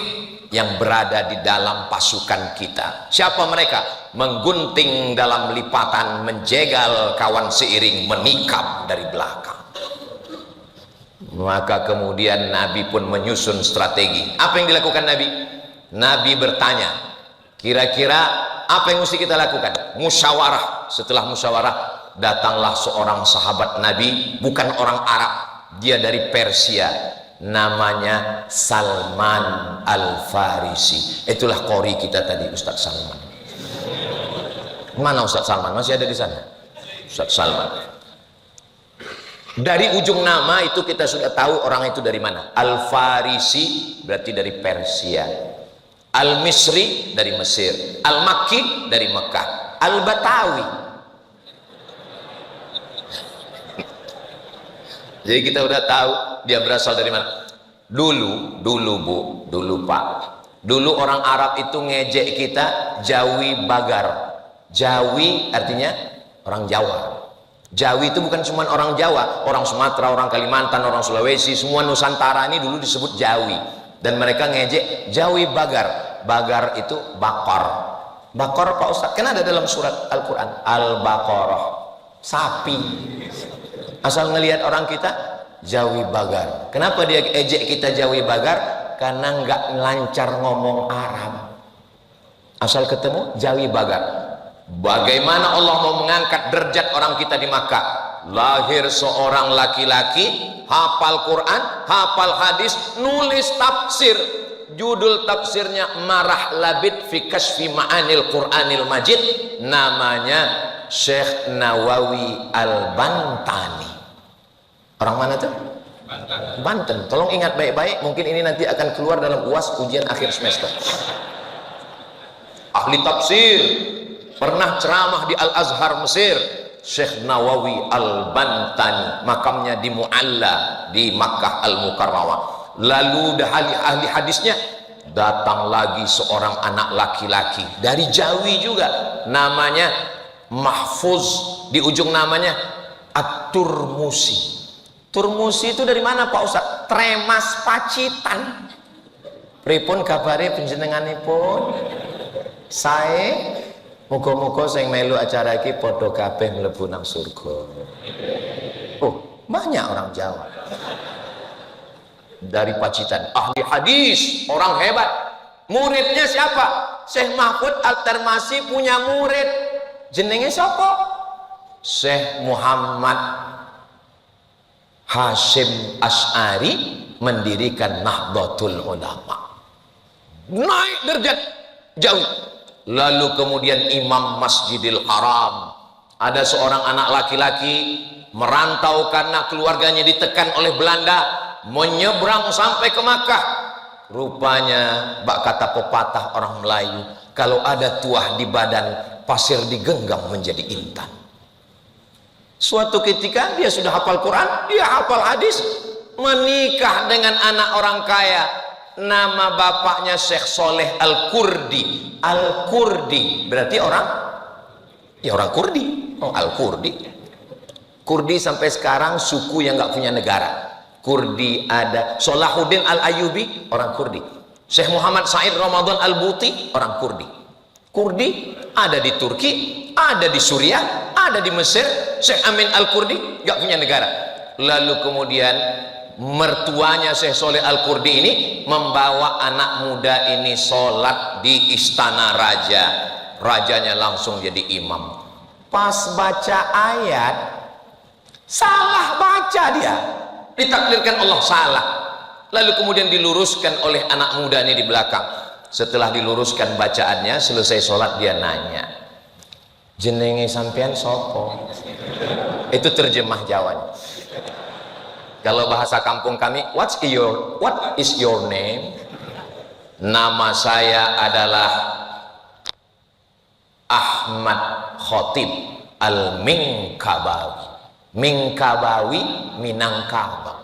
yang berada di dalam pasukan kita. Siapa mereka? Menggunting dalam lipatan, menjegal kawan seiring, menikam dari belakang. Maka kemudian Nabi pun menyusun strategi. Apa yang dilakukan Nabi? Nabi bertanya, kira-kira apa yang mesti kita lakukan? Musyawarah. Setelah musyawarah, datanglah seorang sahabat Nabi, bukan orang Arab, dia dari Persia, namanya Salman Al-Farisi. Itulah qori kita tadi, Ustaz Salman. Mana Ustaz Salman? Masih ada di sana? Ustaz Salman. Dari ujung nama itu kita sudah tahu orang itu dari mana. Al-Farisi berarti dari Persia, Al-Misri dari Mesir, Al-Makki dari Mekah, Al-Batawi. Jadi kita udah tahu dia berasal dari mana. Dulu Bu, Pak, dulu orang Arab itu ngejek kita Jawi Bagar. Jawi artinya orang Jawa. Jawi itu bukan cuma orang Jawa, orang Sumatera, orang Kalimantan, orang Sulawesi, semua Nusantara ini dulu disebut Jawi. Dan mereka ngejek Jawi Bagar. Bagar itu bakor. Bakor Pak Ustaz, kan ada dalam surat Al-Quran, Al-Baqarah, sapi. Asal ngelihat orang kita Jawi Bagar. Kenapa dia ejek kita Jawi Bagar? Karena nggak lancar ngomong Arab. Asal ketemu Jawi Bagar. Bagaimana Allah mau mengangkat derajat orang kita di Makkah? Lahir seorang laki-laki, hafal Quran, hafal hadis, nulis tafsir. Judul tafsirnya Marah Labid fi Kashfi Ma'anil Quranil Majid. Namanya Syekh Nawawi Al-Bantani. Orang mana tuh? Banten. Banten. Tolong ingat baik-baik, mungkin ini nanti akan keluar dalam UAS ujian akhir semester. Ahli tafsir, pernah ceramah di Al-Azhar Mesir. Syekh Nawawi Al-Bantani, makamnya di Mu'alla di Makkah Al-Mukarramah. Lalu ahli hadisnya, datang lagi seorang anak laki-laki dari Jawi juga, namanya Mahfuz, di ujung namanya At-Turmusi. Turmusi itu dari mana Pak Ustaz? Tremas Pacitan. Pripun kabare panjenenganipun? Sae, muga-muga sing melu acara iki padha kabeh mlebu nang surga. Oh, banyak orang Jawa dari Pacitan, ahli hadis, orang hebat. Muridnya siapa? Syekh Mahfud Al-Tarmasi punya murid, jenenge siapa? Syekh Muhammad Hashim Asy'ari mendirikan Nahdlatul Ulama, naik derajat jauh. Lalu kemudian Imam Masjidil Haram, ada seorang anak laki-laki merantau karena keluarganya ditekan oleh Belanda, menyeberang sampai ke Makkah. Rupanya bak kata pepatah orang Melayu, kalau ada tuah di badan, pasir digenggam menjadi intan. Suatu ketika dia sudah hafal Quran, dia hafal hadis, menikah dengan anak orang kaya. Nama bapaknya Syekh Soleh Al-Kurdi. Al-Kurdi berarti orang Kurdi. Oh, Al-Kurdi. Kurdi sampai sekarang suku yang nggak punya negara. Kurdi ada. Salahuddin Al-Ayyubi orang Kurdi. Syekh Muhammad Said Ramadan Al-Buti orang Kurdi. Kurdi ada di Turki, ada di Suriah, ada di Mesir. Syekh Amin Al-Kurdi nggak punya negara. Lalu kemudian mertuanya Syekh Soleh Al-Kurdi ini membawa anak muda ini sholat di istana raja. Rajanya langsung jadi imam. Pas baca ayat, salah baca dia, ditakdirkan Allah salah. Lalu kemudian diluruskan oleh anak muda ini di belakang. Setelah diluruskan bacaannya, selesai sholat dia nanya, jenenge sampean sopo? Itu terjemah Jawanya. Kalau bahasa kampung kami, what is your name? Nama saya adalah Ahmad Khotib Al-Minkabawi. Minkabawi, Minangkabau.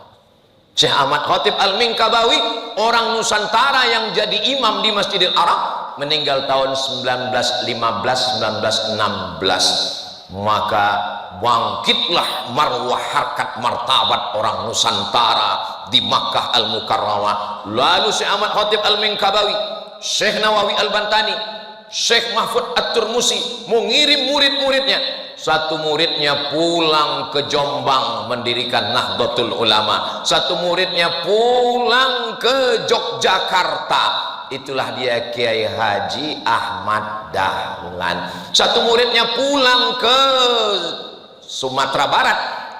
Syekh Ahmad Khotib Al-Minkabawi, orang Nusantara yang jadi imam di Masjidil Haram, meninggal tahun 1915-1916. Maka bangkitlah marwah harkat martabat orang Nusantara di Makkah Al-Mukarramah. Lalu Syekh Ahmad Khotib Al-Minkabawi, Syekh Nawawi Al-Bantani, Syekh Mahfud At-Turmusi mengirim murid-muridnya. Satu muridnya pulang ke Jombang mendirikan Nahdlatul Ulama. Satu muridnya pulang ke Yogyakarta. Itulah dia Kiai Haji Ahmad Dahlan. Satu muridnya pulang ke Sumatera Barat.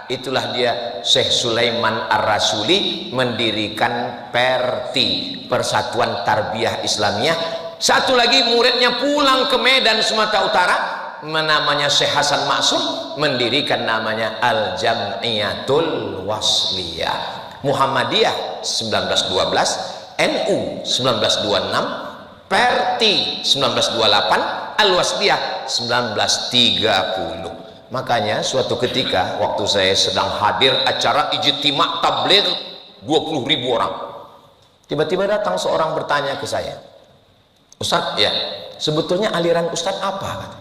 Itulah dia Syekh Sulaiman Ar-Rasuli mendirikan Perti, Persatuan Tarbiyah Islamiyah. Satu lagi muridnya pulang ke Medan Sumatera Utara, namanya Syekh Hasan Maksum, mendirikan namanya Al-Jam'iyatul Wasliyah. Muhammadiyah 1912, NU 1926, Perti 1928, Al-Wasliyah 1930. Makanya suatu ketika waktu saya sedang hadir acara ijtima' tabligh 20.000 orang, tiba-tiba datang seorang bertanya ke saya, Ustadz, ya sebetulnya aliran Ustadz apa?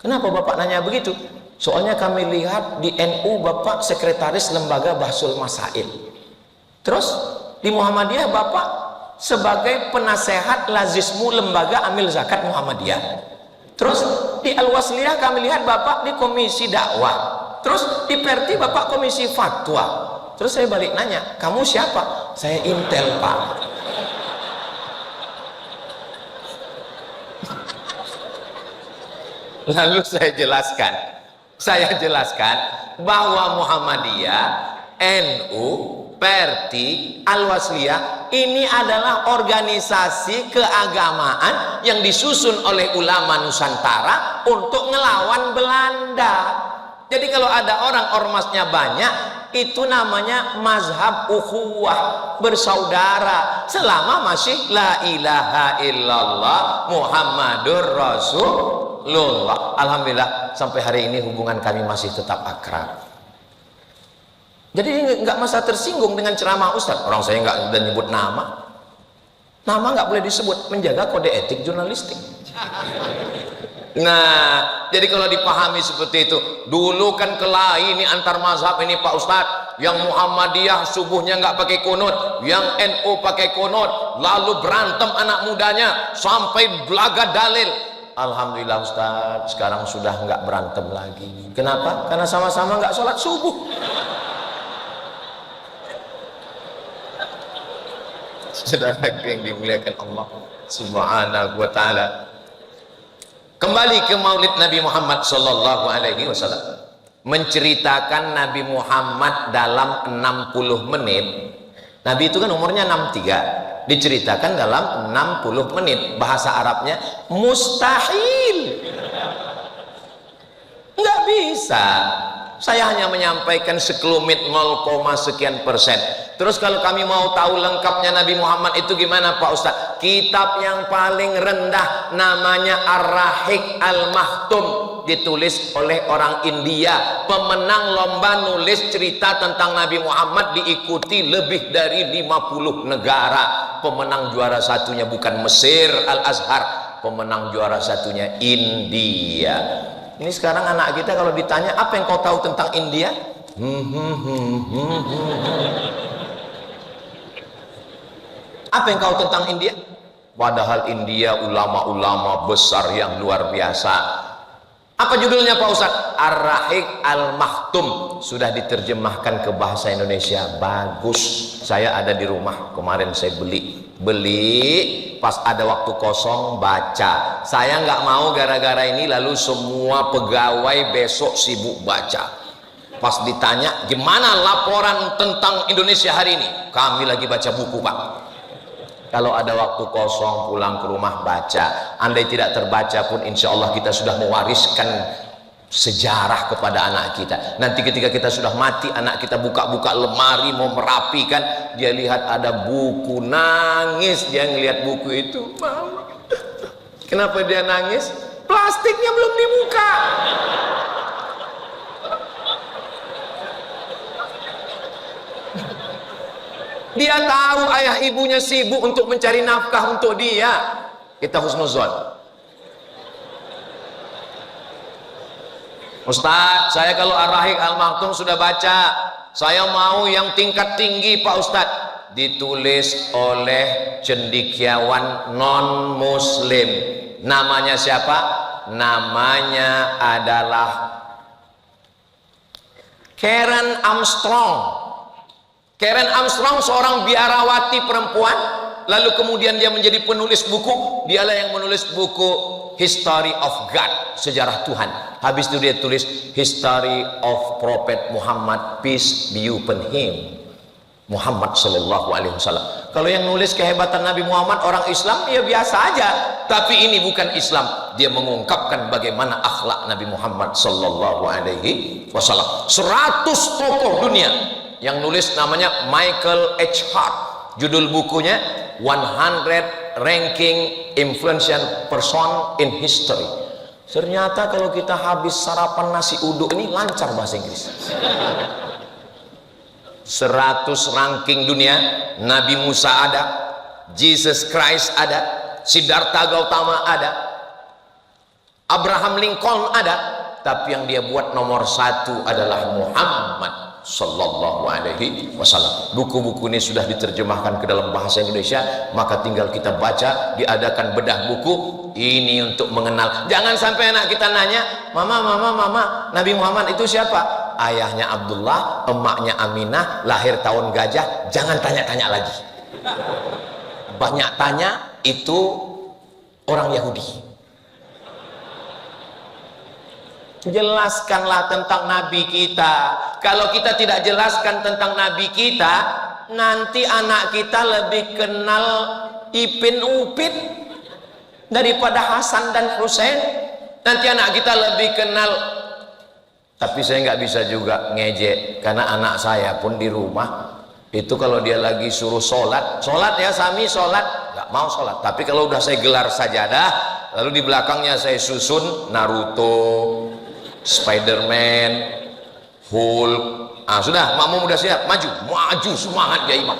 Kenapa Bapak nanya begitu? Soalnya kami lihat di NU Bapak sekretaris lembaga Bahsul Masail. Terus di Muhammadiyah Bapak sebagai penasehat lazismu lembaga amil zakat Muhammadiyah. Terus di Al-Wasliyah kami lihat Bapak di komisi dakwah. Terus di Perti Bapak komisi fatwa. Terus saya balik nanya, kamu siapa? Saya Intel Pak. Lalu saya jelaskan bahwa Muhammadiyah, NU, Perti, Al-Wasliyah ini adalah organisasi keagamaan yang disusun oleh ulama Nusantara untuk ngelawan Belanda. Jadi kalau ada orang ormasnya banyak, itu namanya mazhab ukhuwah, bersaudara, selama masih la ilaha illallah Muhammadur Rasulullah. Alhamdulillah sampai hari ini hubungan kami masih tetap akrab. Jadi nggak masa tersinggung dengan ceramah Ustaz. Orang saya nggak udah nyebut nama. Nama nggak boleh disebut, menjaga kode etik jurnalistik. Nah, jadi kalau dipahami seperti itu, dulu kan kelahi ini antar mazhab ini Pak Ustadz. Yang Muhammadiyah subuhnya nggak pakai kunut, yang NU pakai kunut, lalu berantem anak mudanya sampai belaga dalil. Alhamdulillah Ustadz, sekarang sudah nggak berantem lagi. Kenapa? Karena sama-sama nggak sholat subuh. Saudara yang dimuliakan Allah Subhanahu wa ta'ala, kembali ke maulid Nabi Muhammad sallallahu alaihi wasallam, menceritakan Nabi Muhammad dalam 60 menit. Nabi itu kan umurnya 63, diceritakan dalam 60 menit. Bahasa Arabnya mustahil, nggak bisa. Saya hanya menyampaikan sekelumit 0, sekian persen. Terus kalau kami mau tahu lengkapnya Nabi Muhammad itu gimana Pak Ustadz? Kitab yang paling rendah namanya Ar-Rahiq Al-Mahtum, ditulis oleh orang India. Pemenang lomba nulis cerita tentang Nabi Muhammad diikuti lebih dari 50 negara. Pemenang juara satunya bukan Mesir Al-Azhar, pemenang juara satunya India. Ini sekarang anak kita kalau ditanya apa yang kau tahu tentang India, apa yang kau tentang India? Padahal India ulama-ulama besar yang luar biasa. Apa judulnya Pak Ustadz? Ar-Rahiq Al-Mahtum. Sudah diterjemahkan ke bahasa Indonesia, bagus. Saya ada di rumah, kemarin saya beli pas ada waktu kosong baca. Saya nggak mau gara-gara ini lalu semua pegawai besok sibuk baca. Pas ditanya gimana laporan tentang Indonesia hari ini, kami lagi baca buku Pak. Kalau ada waktu kosong pulang ke rumah baca. Andai tidak terbaca pun insya Allah kita sudah mewariskan sejarah kepada anak kita. Nanti ketika kita sudah mati, anak kita buka-buka lemari mau merapikan, dia lihat ada buku, nangis dia ngelihat buku itu. Mama, kenapa dia nangis? Plastiknya belum dibuka. Dia tahu ayah ibunya sibuk untuk mencari nafkah untuk dia. Kita husnuzon. Ustadz, saya kalau Ar-Rahiq Al-Maktum sudah baca, saya mau yang tingkat tinggi Pak Ustadz. Ditulis oleh cendekiawan non muslim. Namanya siapa? Namanya adalah Karen Armstrong. Karen Armstrong seorang biarawati perempuan, lalu kemudian dia menjadi penulis buku. Dialah yang menulis buku History of God, sejarah Tuhan. Habis itu dia tulis History of Prophet Muhammad, peace be upon him, Muhammad sallallahu alaihi wasallam. Kalau yang nulis kehebatan Nabi Muhammad orang Islam, ya biasa aja. Tapi ini bukan Islam. Dia mengungkapkan bagaimana akhlak Nabi Muhammad sallallahu alaihi wasallam. 100 tokoh dunia yang nulis namanya Michael H. Hart. Judul bukunya 100 Ranking Influential Person in History. Ternyata kalau kita habis sarapan nasi uduk ini lancar bahasa Inggris. 100 ranking dunia. Nabi Musa ada, Jesus Christ ada, Siddhartha Gautama ada, Abraham Lincoln ada, tapi yang dia buat nomor 1 adalah Muhammad sallallahu alaihi wasallam. Buku-buku ini sudah diterjemahkan ke dalam bahasa Indonesia, maka tinggal kita baca. Diadakan bedah buku ini untuk mengenal. Jangan sampai anak kita nanya, mama, Nabi Muhammad itu siapa? Ayahnya Abdullah, emaknya Aminah, lahir tahun gajah. Jangan tanya-tanya lagi. Banyak tanya itu orang Yahudi. Jelaskanlah tentang Nabi kita. Kalau kita tidak jelaskan tentang Nabi kita, nanti anak kita lebih kenal Ipin Upin daripada Hasan dan Husain. Nanti anak kita lebih kenal. Tapi saya nggak bisa juga ngejek, karena anak saya pun di rumah itu kalau dia lagi suruh sholat ya Sami, sholat, nggak mau sholat. Tapi kalau udah saya gelar sajadah, lalu di belakangnya saya susun Naruto, Spiderman, Hulk. Sudah, makmum udah siap, maju semangat ya imam.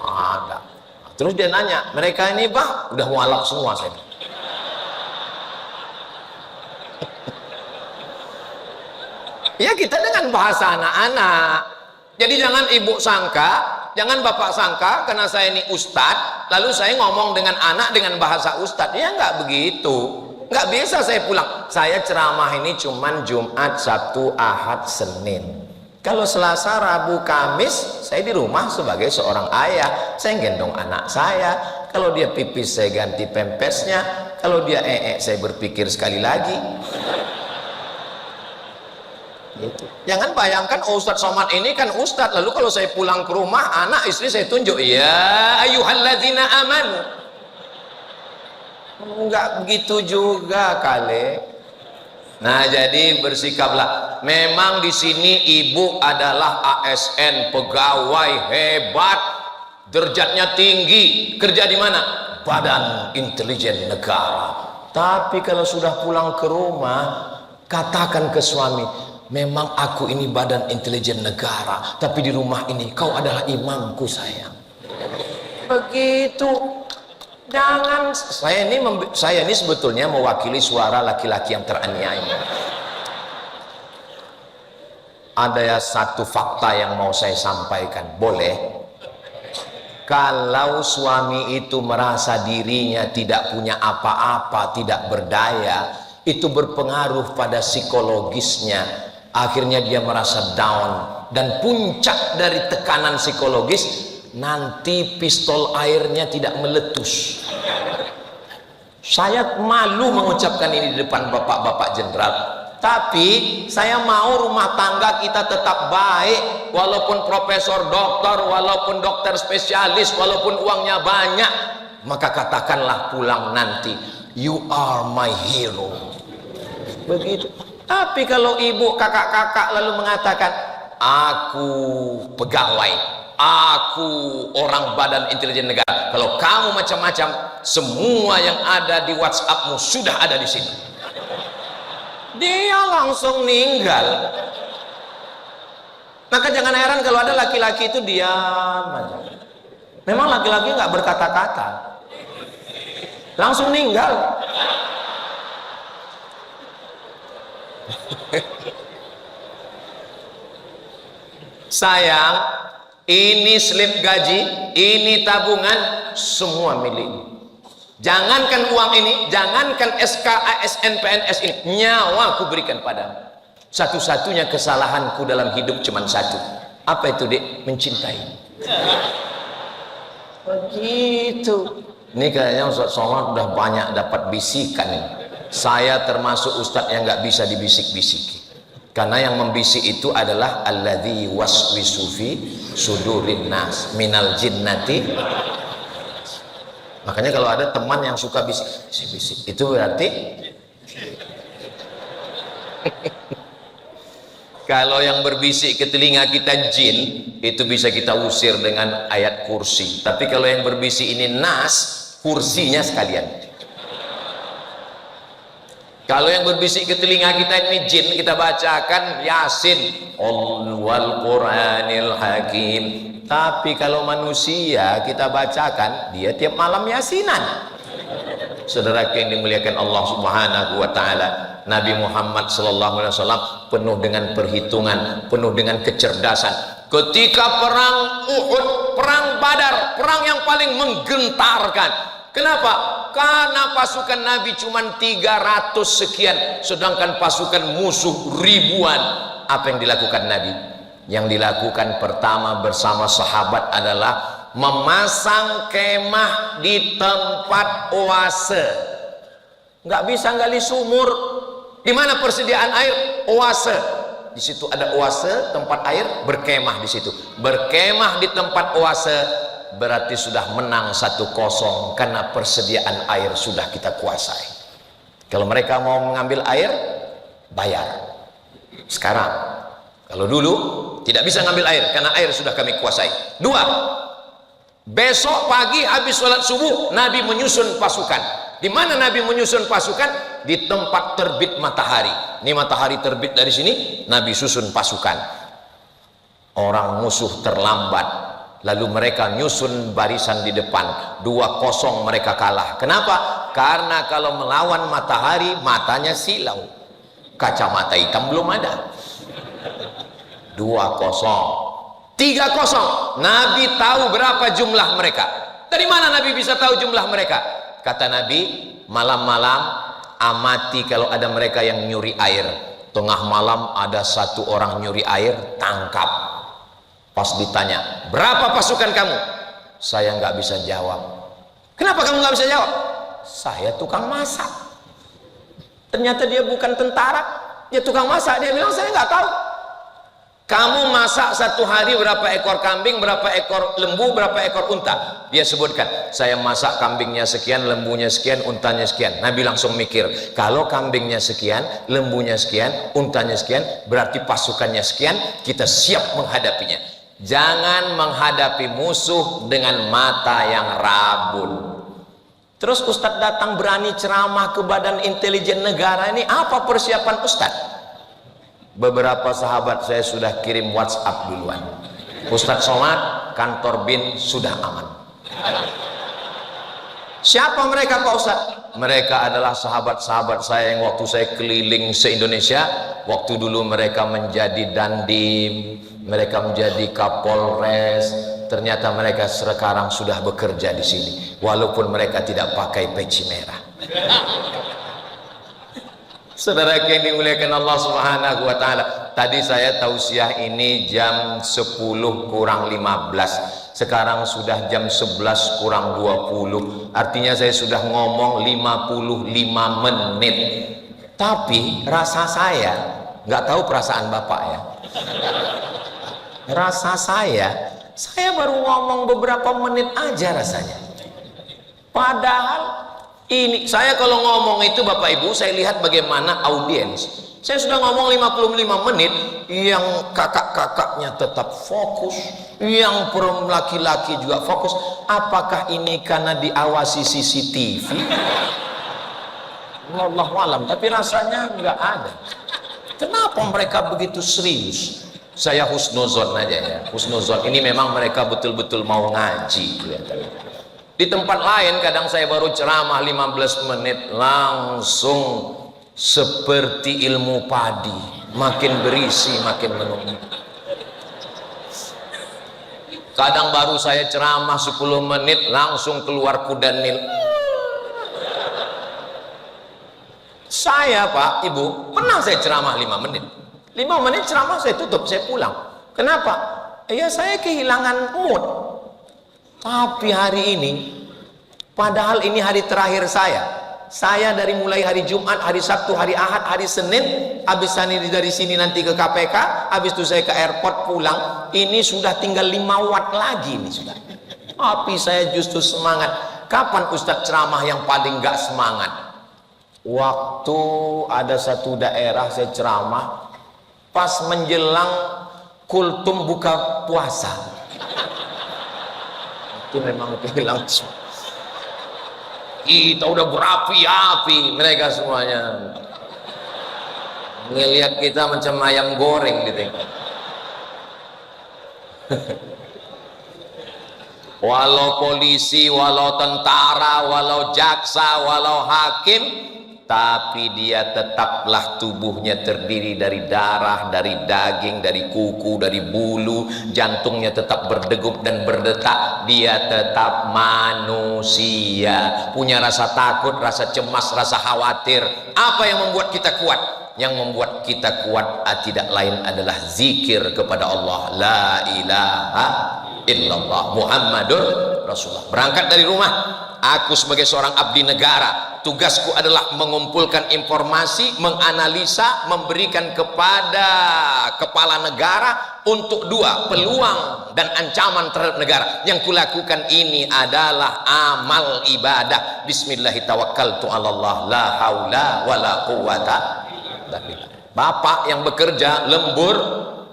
Ada. Terus dia nanya, mereka ini Pak udah mualaf semua saya. Ya kita dengan bahasa anak-anak. Jadi jangan ibu sangka, jangan bapak sangka karena saya ini ustadz, lalu saya ngomong dengan anak dengan bahasa ustadz. Ya nggak begitu. Nggak bisa saya pulang. Saya ceramah ini cuman Jumat, Sabtu, Ahad, Senin. Kalau Selasa, Rabu, Kamis, saya di rumah sebagai seorang ayah. Saya gendong anak saya. Kalau dia pipis, saya ganti pempesnya. Kalau dia saya berpikir sekali lagi. Gitu. Jangan bayangkan Ustadz Somad ini kan Ustadz, lalu kalau saya pulang ke rumah, anak istri saya tunjuk, ya ayyuhalladzina amanu. Enggak begitu juga kali. Nah, jadi bersikaplah. Memang di sini ibu adalah ASN, pegawai hebat, derajatnya tinggi, kerja di mana? Badan Intelijen Negara. Tapi kalau sudah pulang ke rumah, katakan ke suami, memang aku ini Badan Intelijen Negara, tapi di rumah ini kau adalah imamku sayang. Begitu. Jangan, saya ini sebetulnya mewakili suara laki-laki yang teraniaya. Ada satu fakta yang mau saya sampaikan, boleh? Kalau suami itu merasa dirinya tidak punya apa-apa, tidak berdaya, itu berpengaruh pada psikologisnya. Akhirnya dia merasa down, dan puncak dari tekanan psikologis, nanti pistol airnya tidak meletus. Saya malu mengucapkan ini di depan bapak-bapak jenderal, tapi saya mau rumah tangga kita tetap baik, walaupun profesor doktor, walaupun dokter spesialis, walaupun uangnya banyak. Maka katakanlah pulang nanti, you are my hero. Begitu. Tapi kalau ibu, kakak-kakak lalu mengatakan, aku pegawai, aku orang Badan Intelijen Negara. Kalau kamu macam-macam, semua yang ada di WhatsAppmu sudah ada di sini. Dia langsung meninggal. Maka jangan heran kalau ada laki-laki itu diam aja. Memang laki-laki nggak berkata-kata, langsung meninggal. Sayang, ini slip gaji, ini tabungan, semua milik. Jangankan uang ini, jangankan SK, ASN, PNS ini, nyawa aku berikan padamu. Satu-satunya kesalahanku dalam hidup cuma satu. Apa itu, Dek? Mencintai. Begitu. Ini kayaknya Ustaz Somad udah banyak dapat bisikan ini. Saya termasuk Ustadz yang nggak bisa dibisik-bisiki. Karena yang membisik itu adalah alladzi waswisu fi sudurin nas minal jinnati. Makanya kalau ada teman yang suka bisik-bisik, itu berarti kalau yang berbisik ke telinga kita jin, itu bisa kita usir dengan ayat kursi. Tapi kalau yang berbisik ini nas, kursinya sekalian. Kalau yang berbisik ke telinga kita ini jin, kita bacakan Yasin, wal Qur'anil Hakim. Tapi kalau manusia kita bacakan, dia tiap malam Yasinan. Saudara yang dimuliakan Allah Subhanahu wa taala, Nabi Muhammad sallallahu alaihi wasallam penuh dengan perhitungan, penuh dengan kecerdasan. Ketika perang Uhud, perang Badar, perang yang paling menggentarkan. Kenapa? Karena pasukan Nabi cuma 300 sekian, sedangkan pasukan musuh ribuan. Apa yang dilakukan Nabi? Yang dilakukan pertama bersama sahabat adalah memasang kemah di tempat oase. Nggak bisa gali sumur. Di mana persediaan air? Oase. Di situ ada oase, tempat air, berkemah di situ. Berkemah di tempat oase berarti sudah menang 1-0 karena persediaan air sudah kita kuasai. Kalau mereka mau mengambil air, bayar. Sekarang, kalau dulu tidak bisa ngambil air karena air sudah kami kuasai. 2, besok pagi habis sholat subuh Nabi menyusun pasukan. Di mana Nabi menyusun pasukan? di tempat terbit matahari. Ini matahari terbit dari sini, Nabi susun pasukan. Orang musuh terlambat, lalu mereka nyusun barisan di depan. 2-0 mereka kalah. Kenapa? Karena kalau melawan matahari, matanya silau. Kacamata hitam belum ada. 2-0, 3-0. Nabi tahu berapa jumlah mereka. Dari mana Nabi bisa tahu jumlah mereka? Kata Nabi, malam-malam amati kalau ada mereka yang nyuri air. Tengah malam ada satu orang nyuri air, tangkap. Pas ditanya, berapa pasukan kamu? Saya nggak bisa jawab. Kenapa kamu nggak bisa jawab? Saya tukang masak. Ternyata dia bukan tentara, dia tukang masak. Dia bilang saya nggak tahu. Kamu masak satu hari berapa ekor kambing, berapa ekor lembu, berapa ekor unta? Dia sebutkan, saya masak kambingnya sekian, lembunya sekian, untanya sekian. Nabi langsung mikir, kalau kambingnya sekian, lembunya sekian, untanya sekian, berarti pasukannya sekian, kita siap menghadapinya. Jangan menghadapi musuh dengan mata yang rabun. Terus Ustadz datang berani ceramah ke Badan Intelijen Negara, ini apa persiapan Ustadz? Beberapa sahabat saya sudah kirim WhatsApp duluan. Ustadz Somad, kantor BIN sudah aman. Siapa mereka Pak Ustadz? Mereka adalah sahabat-sahabat saya yang waktu saya keliling se-Indonesia. Waktu dulu mereka menjadi Dandim, mereka menjadi Kapolres. Ternyata mereka sekarang sudah bekerja di sini, walaupun mereka tidak pakai peci merah. Saudara yang dimuliakan Allah Subhanahu wa taala, tadi saya tausiah ini jam 10 kurang 15. Sekarang sudah jam 11 kurang 20. Artinya saya sudah ngomong 55 menit. Tapi rasa saya, nggak tahu perasaan Bapak ya. Rasa saya baru ngomong beberapa menit aja rasanya. Padahal ini saya kalau ngomong itu Bapak Ibu, saya lihat bagaimana audiens. Saya sudah ngomong 55 menit, yang kakak-kakaknya tetap fokus, yang laki-laki juga fokus. Apakah ini karena diawasi CCTV? Wallahu alam, tapi rasanya nggak ada. Kenapa mereka begitu serius? Saya husnuzon aja ya, husnuzon. Ini memang mereka betul-betul mau ngaji kelihatannya. Di tempat lain kadang saya baru ceramah 15 menit langsung seperti ilmu padi, makin berisi makin menumpuk. Kadang baru saya ceramah 10 menit langsung keluar kuda Nil. Saya Pak Ibu pernah saya ceramah 5 menit 5 menit ceramah saya tutup, saya pulang. Kenapa? Ya saya kehilangan mood. Tapi hari ini, padahal ini hari terakhir saya dari mulai hari Jumat, hari Sabtu, hari Ahad, hari Senin, habis dari sini nanti ke KPK, habis itu saya ke airport pulang, ini sudah tinggal 5 watt lagi nih sudah. Tapi saya justru semangat. Kapan Ustadz ceramah yang paling gak semangat? Waktu ada satu daerah saya ceramah pas menjelang kultum buka puasa. Itu memang kehilangan. Kita udah berapi-api, mereka semuanya ngelihat kita macam ayam goreng gitu. Walau polisi, walau tentara, walau jaksa, walau hakim, tapi dia tetaplah tubuhnya terdiri dari darah, dari daging, dari kuku, dari bulu, jantungnya tetap berdegup dan berdetak. Dia tetap manusia, punya rasa takut, rasa cemas, rasa khawatir. Apa yang membuat kita kuat? Yang membuat kita kuat tidak lain adalah zikir kepada Allah, la ilaha illallah Muhammadur Rasulullah. Berangkat dari rumah, aku sebagai seorang abdi negara, tugasku adalah mengumpulkan informasi, menganalisa, memberikan kepada kepala negara untuk 2, peluang dan ancaman terhadap negara. Yang kulakukan ini adalah amal ibadah. Bismillahirrahmanirrahim, la haula wala quwata. Bapak yang bekerja lembur,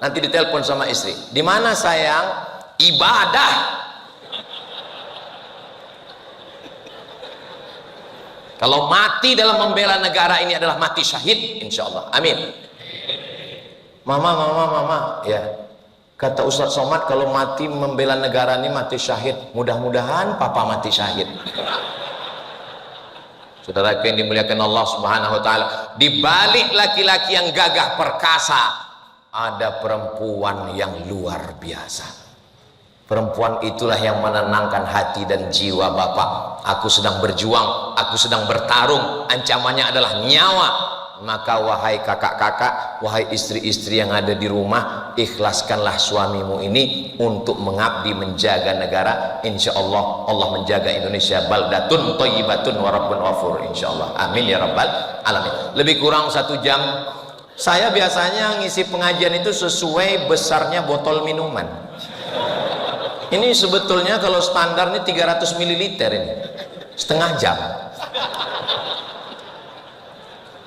nanti ditelepon sama istri, di mana sayang? Ibadah. Kalau mati dalam membela negara ini adalah mati syahid, insya Allah. Amin. Mama, ya. Kata Ustadz Somad, kalau mati membela negara ini mati syahid. Mudah-mudahan papa mati syahid. Saudara yang dimuliakan Allah Subhanahu wa taala, di balik laki-laki yang gagah perkasa ada perempuan yang luar biasa. Perempuan itulah yang menenangkan hati dan jiwa bapak. Aku sedang berjuang, aku sedang bertarung, ancamannya adalah nyawa. Maka wahai kakak-kakak, wahai istri-istri yang ada di rumah, ikhlaskanlah suamimu ini untuk mengabdi menjaga negara. Insya Allah Allah menjaga Indonesia baldatun thayyibatun wa rabbun ghafur, insya Allah. Amin ya rabbal alamin. Lebih kurang 1 jam. Saya biasanya ngisi pengajian itu sesuai besarnya botol minuman. Ini sebetulnya kalau standar ini 300 ml ini, setengah jam.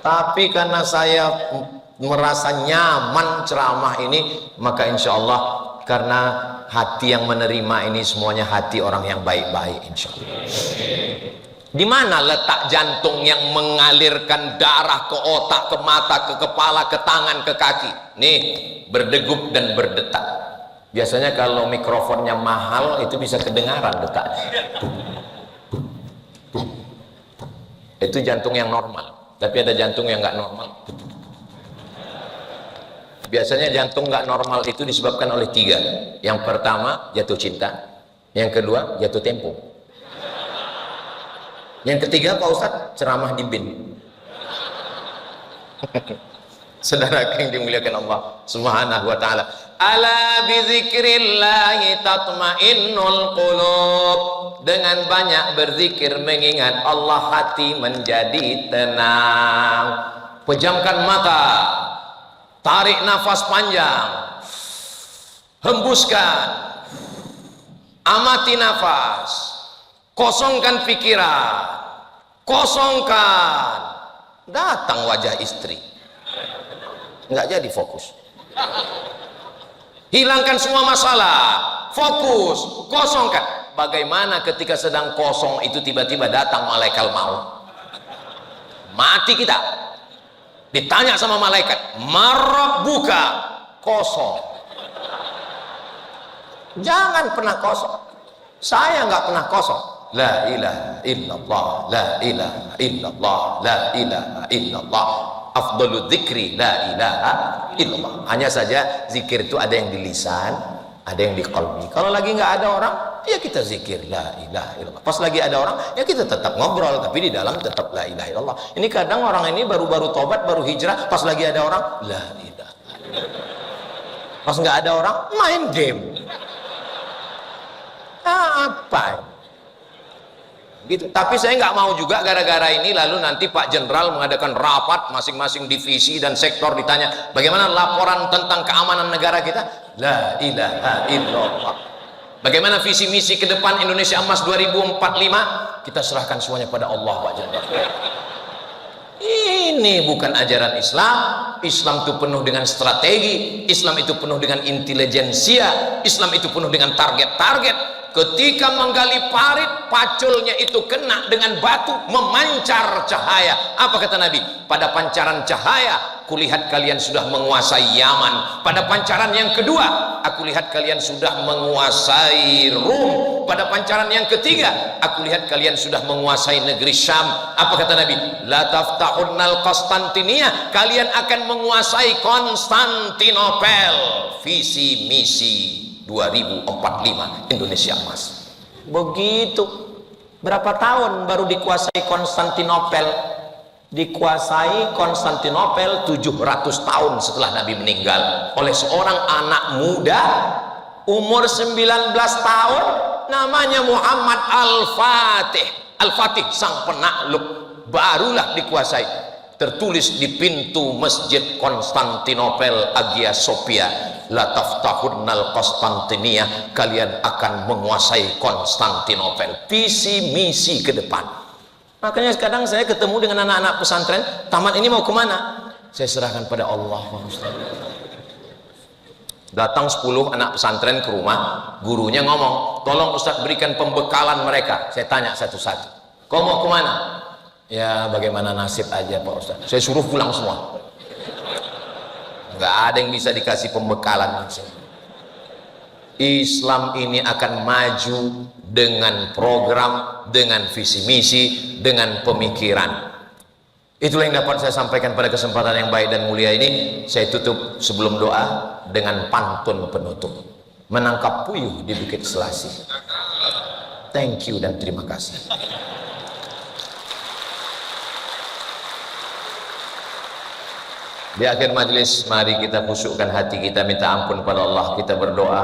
Tapi karena saya merasa nyaman ceramah ini, maka insya Allah karena hati yang menerima ini semuanya hati orang yang baik-baik, insya Allah. Di mana letak jantung yang mengalirkan darah ke otak, ke mata, ke kepala, ke tangan, ke kaki? Nih, berdegup dan berdetak. Biasanya kalau mikrofonnya mahal itu bisa kedengaran detaknya. Itu jantung yang normal. Tapi ada jantung yang nggak normal. Biasanya jantung nggak normal itu disebabkan oleh 3. Yang pertama jatuh cinta, yang kedua jatuh tempo, yang ketiga Pak Ustadz ceramah di bin. Saudara yang dimuliakan Allah Subhanahu wa taala, ala bizikrillahi tatmainnul qulub. Dengan banyak berzikir mengingat Allah hati menjadi tenang. Pejamkan mata, tarik nafas panjang, hembuskan, amati nafas, kosongkan pikiran, kosongkan. Datang wajah istri, nggak jadi fokus. Hilangkan semua masalah, fokus, kosongkan. Bagaimana ketika sedang kosong itu tiba-tiba datang malaikat maut? Mati kita. Ditanya sama malaikat, "Marabbuka?" Kosong. Jangan pernah kosong. Saya nggak pernah kosong. La ilaha illallah, la ilaha illallah, la ilaha illallah. Afdalu dzikri la ilaha illallah. Hanya saja zikir itu ada yang di lisan, ada yang di qalbi. Kalau lagi nggak ada orang, ya kita zikir la ilaha illallah. Pas lagi ada orang, ya kita tetap ngobrol, tapi di dalam tetap la ilaha illallah. Ini kadang orang ini baru-baru tobat, baru hijrah, pas lagi ada orang la ilaha illallah. Pas nggak ada orang, main game. Apa gitu. Tapi saya nggak mau juga gara-gara ini lalu nanti Pak Jenderal mengadakan rapat masing-masing divisi dan sektor, ditanya bagaimana laporan tentang keamanan negara kita. La ilaha illallah. Bagaimana visi misi ke depan Indonesia Emas 2045, kita serahkan semuanya pada Allah, Pak Jenderal. Ini bukan ajaran Islam. Islam itu penuh dengan strategi, Islam itu penuh dengan intelijensia, Islam itu penuh dengan target-target. Ketika menggali parit, paculnya itu kena dengan batu, memancar cahaya. Apa kata Nabi? Pada pancaran cahaya, kulihat kalian sudah menguasai Yaman. Pada pancaran yang kedua, aku lihat kalian sudah menguasai Rum. Pada pancaran yang ketiga, aku lihat kalian sudah menguasai negeri Syam. Apa kata Nabi? La taftahunnal Konstantinia, kalian akan menguasai Konstantinopel. Visi misi 2045 Indonesia Emas. Begitu. Berapa tahun baru dikuasai Konstantinopel? Dikuasai Konstantinopel 700 tahun setelah Nabi meninggal oleh seorang anak muda umur 19 tahun, namanya Muhammad Al-Fatih. Al-Fatih sang penakluk, barulah dikuasai. Tertulis di pintu masjid Konstantinopel Hagia Sophia, la taftahunnal Konstantinia, kalian akan menguasai Konstantinopel. Visi misi ke depan. Makanya sekarang saya ketemu dengan anak-anak pesantren, taman ini mau kemana? Saya serahkan pada Allah, Pak Ustaz. Datang 10 anak pesantren ke rumah, gurunya ngomong, tolong Ustaz berikan pembekalan mereka. Saya tanya satu-satu, kau mau kemana? Ya bagaimana nasib aja Pak Ustaz, saya suruh pulang semua, nggak ada yang bisa dikasih pembekalan. Islam ini akan maju dengan program, dengan visi misi, dengan pemikiran. Itulah yang dapat saya sampaikan pada kesempatan yang baik dan mulia ini. Saya tutup sebelum doa dengan pantun penutup. Menangkap puyuh di Bukit Selasi. Thank you dan terima kasih. Di akhir majelis, mari kita khusyukkan hati kita, minta ampun pada Allah, kita berdoa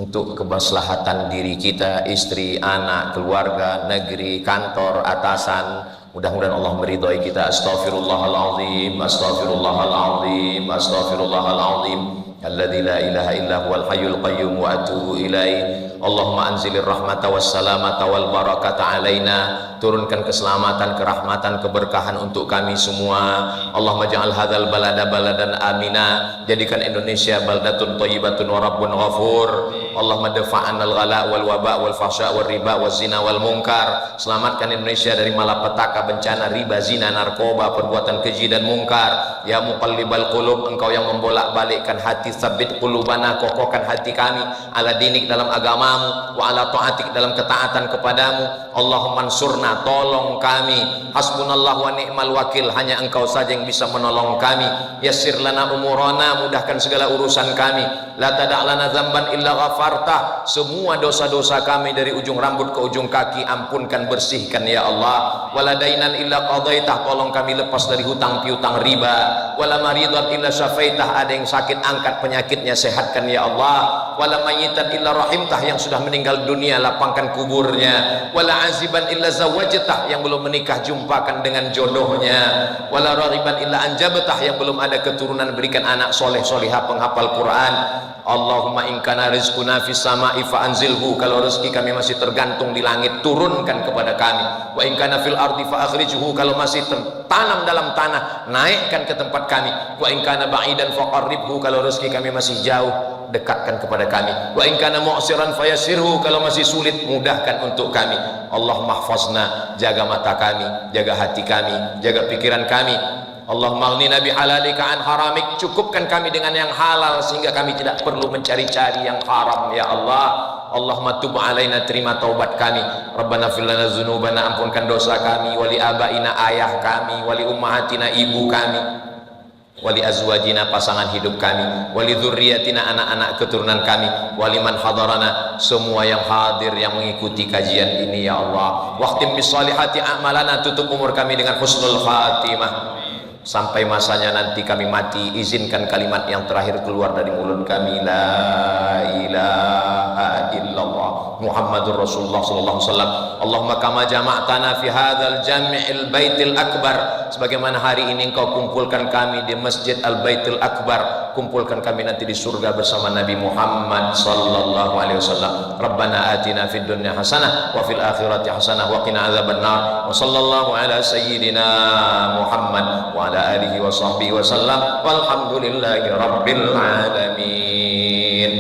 untuk kemaslahatan diri kita, istri, anak, keluarga, negeri, kantor, atasan. Mudah-mudahan Allah meridhai kita. Astaghfirullahaladzim, astaghfirullahaladzim, astaghfirullahaladzim. Alladzi la ilaha illa huwal hayyul qayyum wa atubu ilaih. Allahumma anzilir rahmata was salamata wal barakata alaina. Turunkan keselamatan, kerahmatan, keberkahan untuk kami semua. Allahumma ja'al hadzal balada baladan amina. Jadikan Indonesia baldatun thayyibatun wa rabbun ghafur. Allahumma dafa'anal ghala wal waba wal fahsya wal riba wal zina wal munkar. Selamatkan Indonesia dari malapetaka, bencana, riba, zina, narkoba, perbuatan keji dan mungkar. Ya muqallibal qulub, engkau yang membolak-balikkan hati, tsabbit qulubana, kokohkan hati kami ala dinik, dalam agamamu, wa ala ta'atik, dalam ketaatan kepadamu. Allahumma ansurna, tolong kami. Hasbunallah wa ni'mal wakil, hanya engkau saja yang bisa menolong kami. Yassir lana umurana, mudahkan segala urusan kami. La tada' lana dzamban illa ghafartah, semua dosa-dosa kami dari ujung rambut ke ujung kaki ampunkan, bersihkan ya Allah. Wala dainan illa qadaitah, tolong kami lepas dari hutang piutang riba. Wala maridan illa syafaitah, ada yang sakit angkat penyakitnya, sehatkan ya Allah. Wala mayyitan illa rahimtah, yang sudah meninggal dunia lapangkan kuburnya. Wala aziban illa zawajtah, yang belum menikah jumpakan dengan jodohnya. Wala raghiban illa anjabtah, yang belum ada keturunan berikan anak soleh solihah penghafal Quran. Allahumma in kana rizquna fis sama'i fa anzilhu, kalau rezeki kami masih tergantung di langit, turunkan kepada kami. Wa in kana fil ardi fa akhrijhu, kalau masih tertanam dalam tanah, naikkan ke tempat kami. Wa in kana ba'idan fa qarribhu, kalau rezeki kami masih jauh, dekatkan kepada kami. Wa in kana mu'siran fayassirhu, kalau masih sulit, mudahkan untuk kami. Allahumma hfazna, jaga mata kami, jaga hati kami, jaga pikiran kami. Allahumma aghnina bihalalika an haramik, cukupkan kami dengan yang halal sehingga kami tidak perlu mencari-cari yang haram ya Allah. Allahumma tub alaina, terima taubat kami. Rabbana fir lana dzunubana, ampunkan dosa kami, wali abaina, ayah kami, wali ummahatina, ibu kami, wali azwajina, pasangan hidup kami, wali dzurriyyatina, anak-anak keturunan kami, wali man hadarana, semua yang hadir yang mengikuti kajian ini ya Allah. Waqtim bis salihati a'malana, tutup umur kami dengan husnul khatimah. Sampai masanya nanti kami mati, izinkan kalimat yang terakhir keluar dari mulut kami, la ilaha illallah Muhammadur Rasulullah sallallahu alaihi wasallam. Allahumma kama jama'tana fi hadzal jami'il baitil akbar, sebagaimana hari ini engkau kumpulkan kami di Masjid Al-Baitul Akbar, kumpulkan kami nanti di surga bersama Nabi Muhammad sallallahu alaihi wasallam. Rabbana atina fid dunya hasanah wa fil akhirati hasanah wa qina adzabannar. Wa sallallahu ala sayyidina Muhammad wa ala alihi wa sahbihi wa sallam, walhamdulillahi rabbil alamin.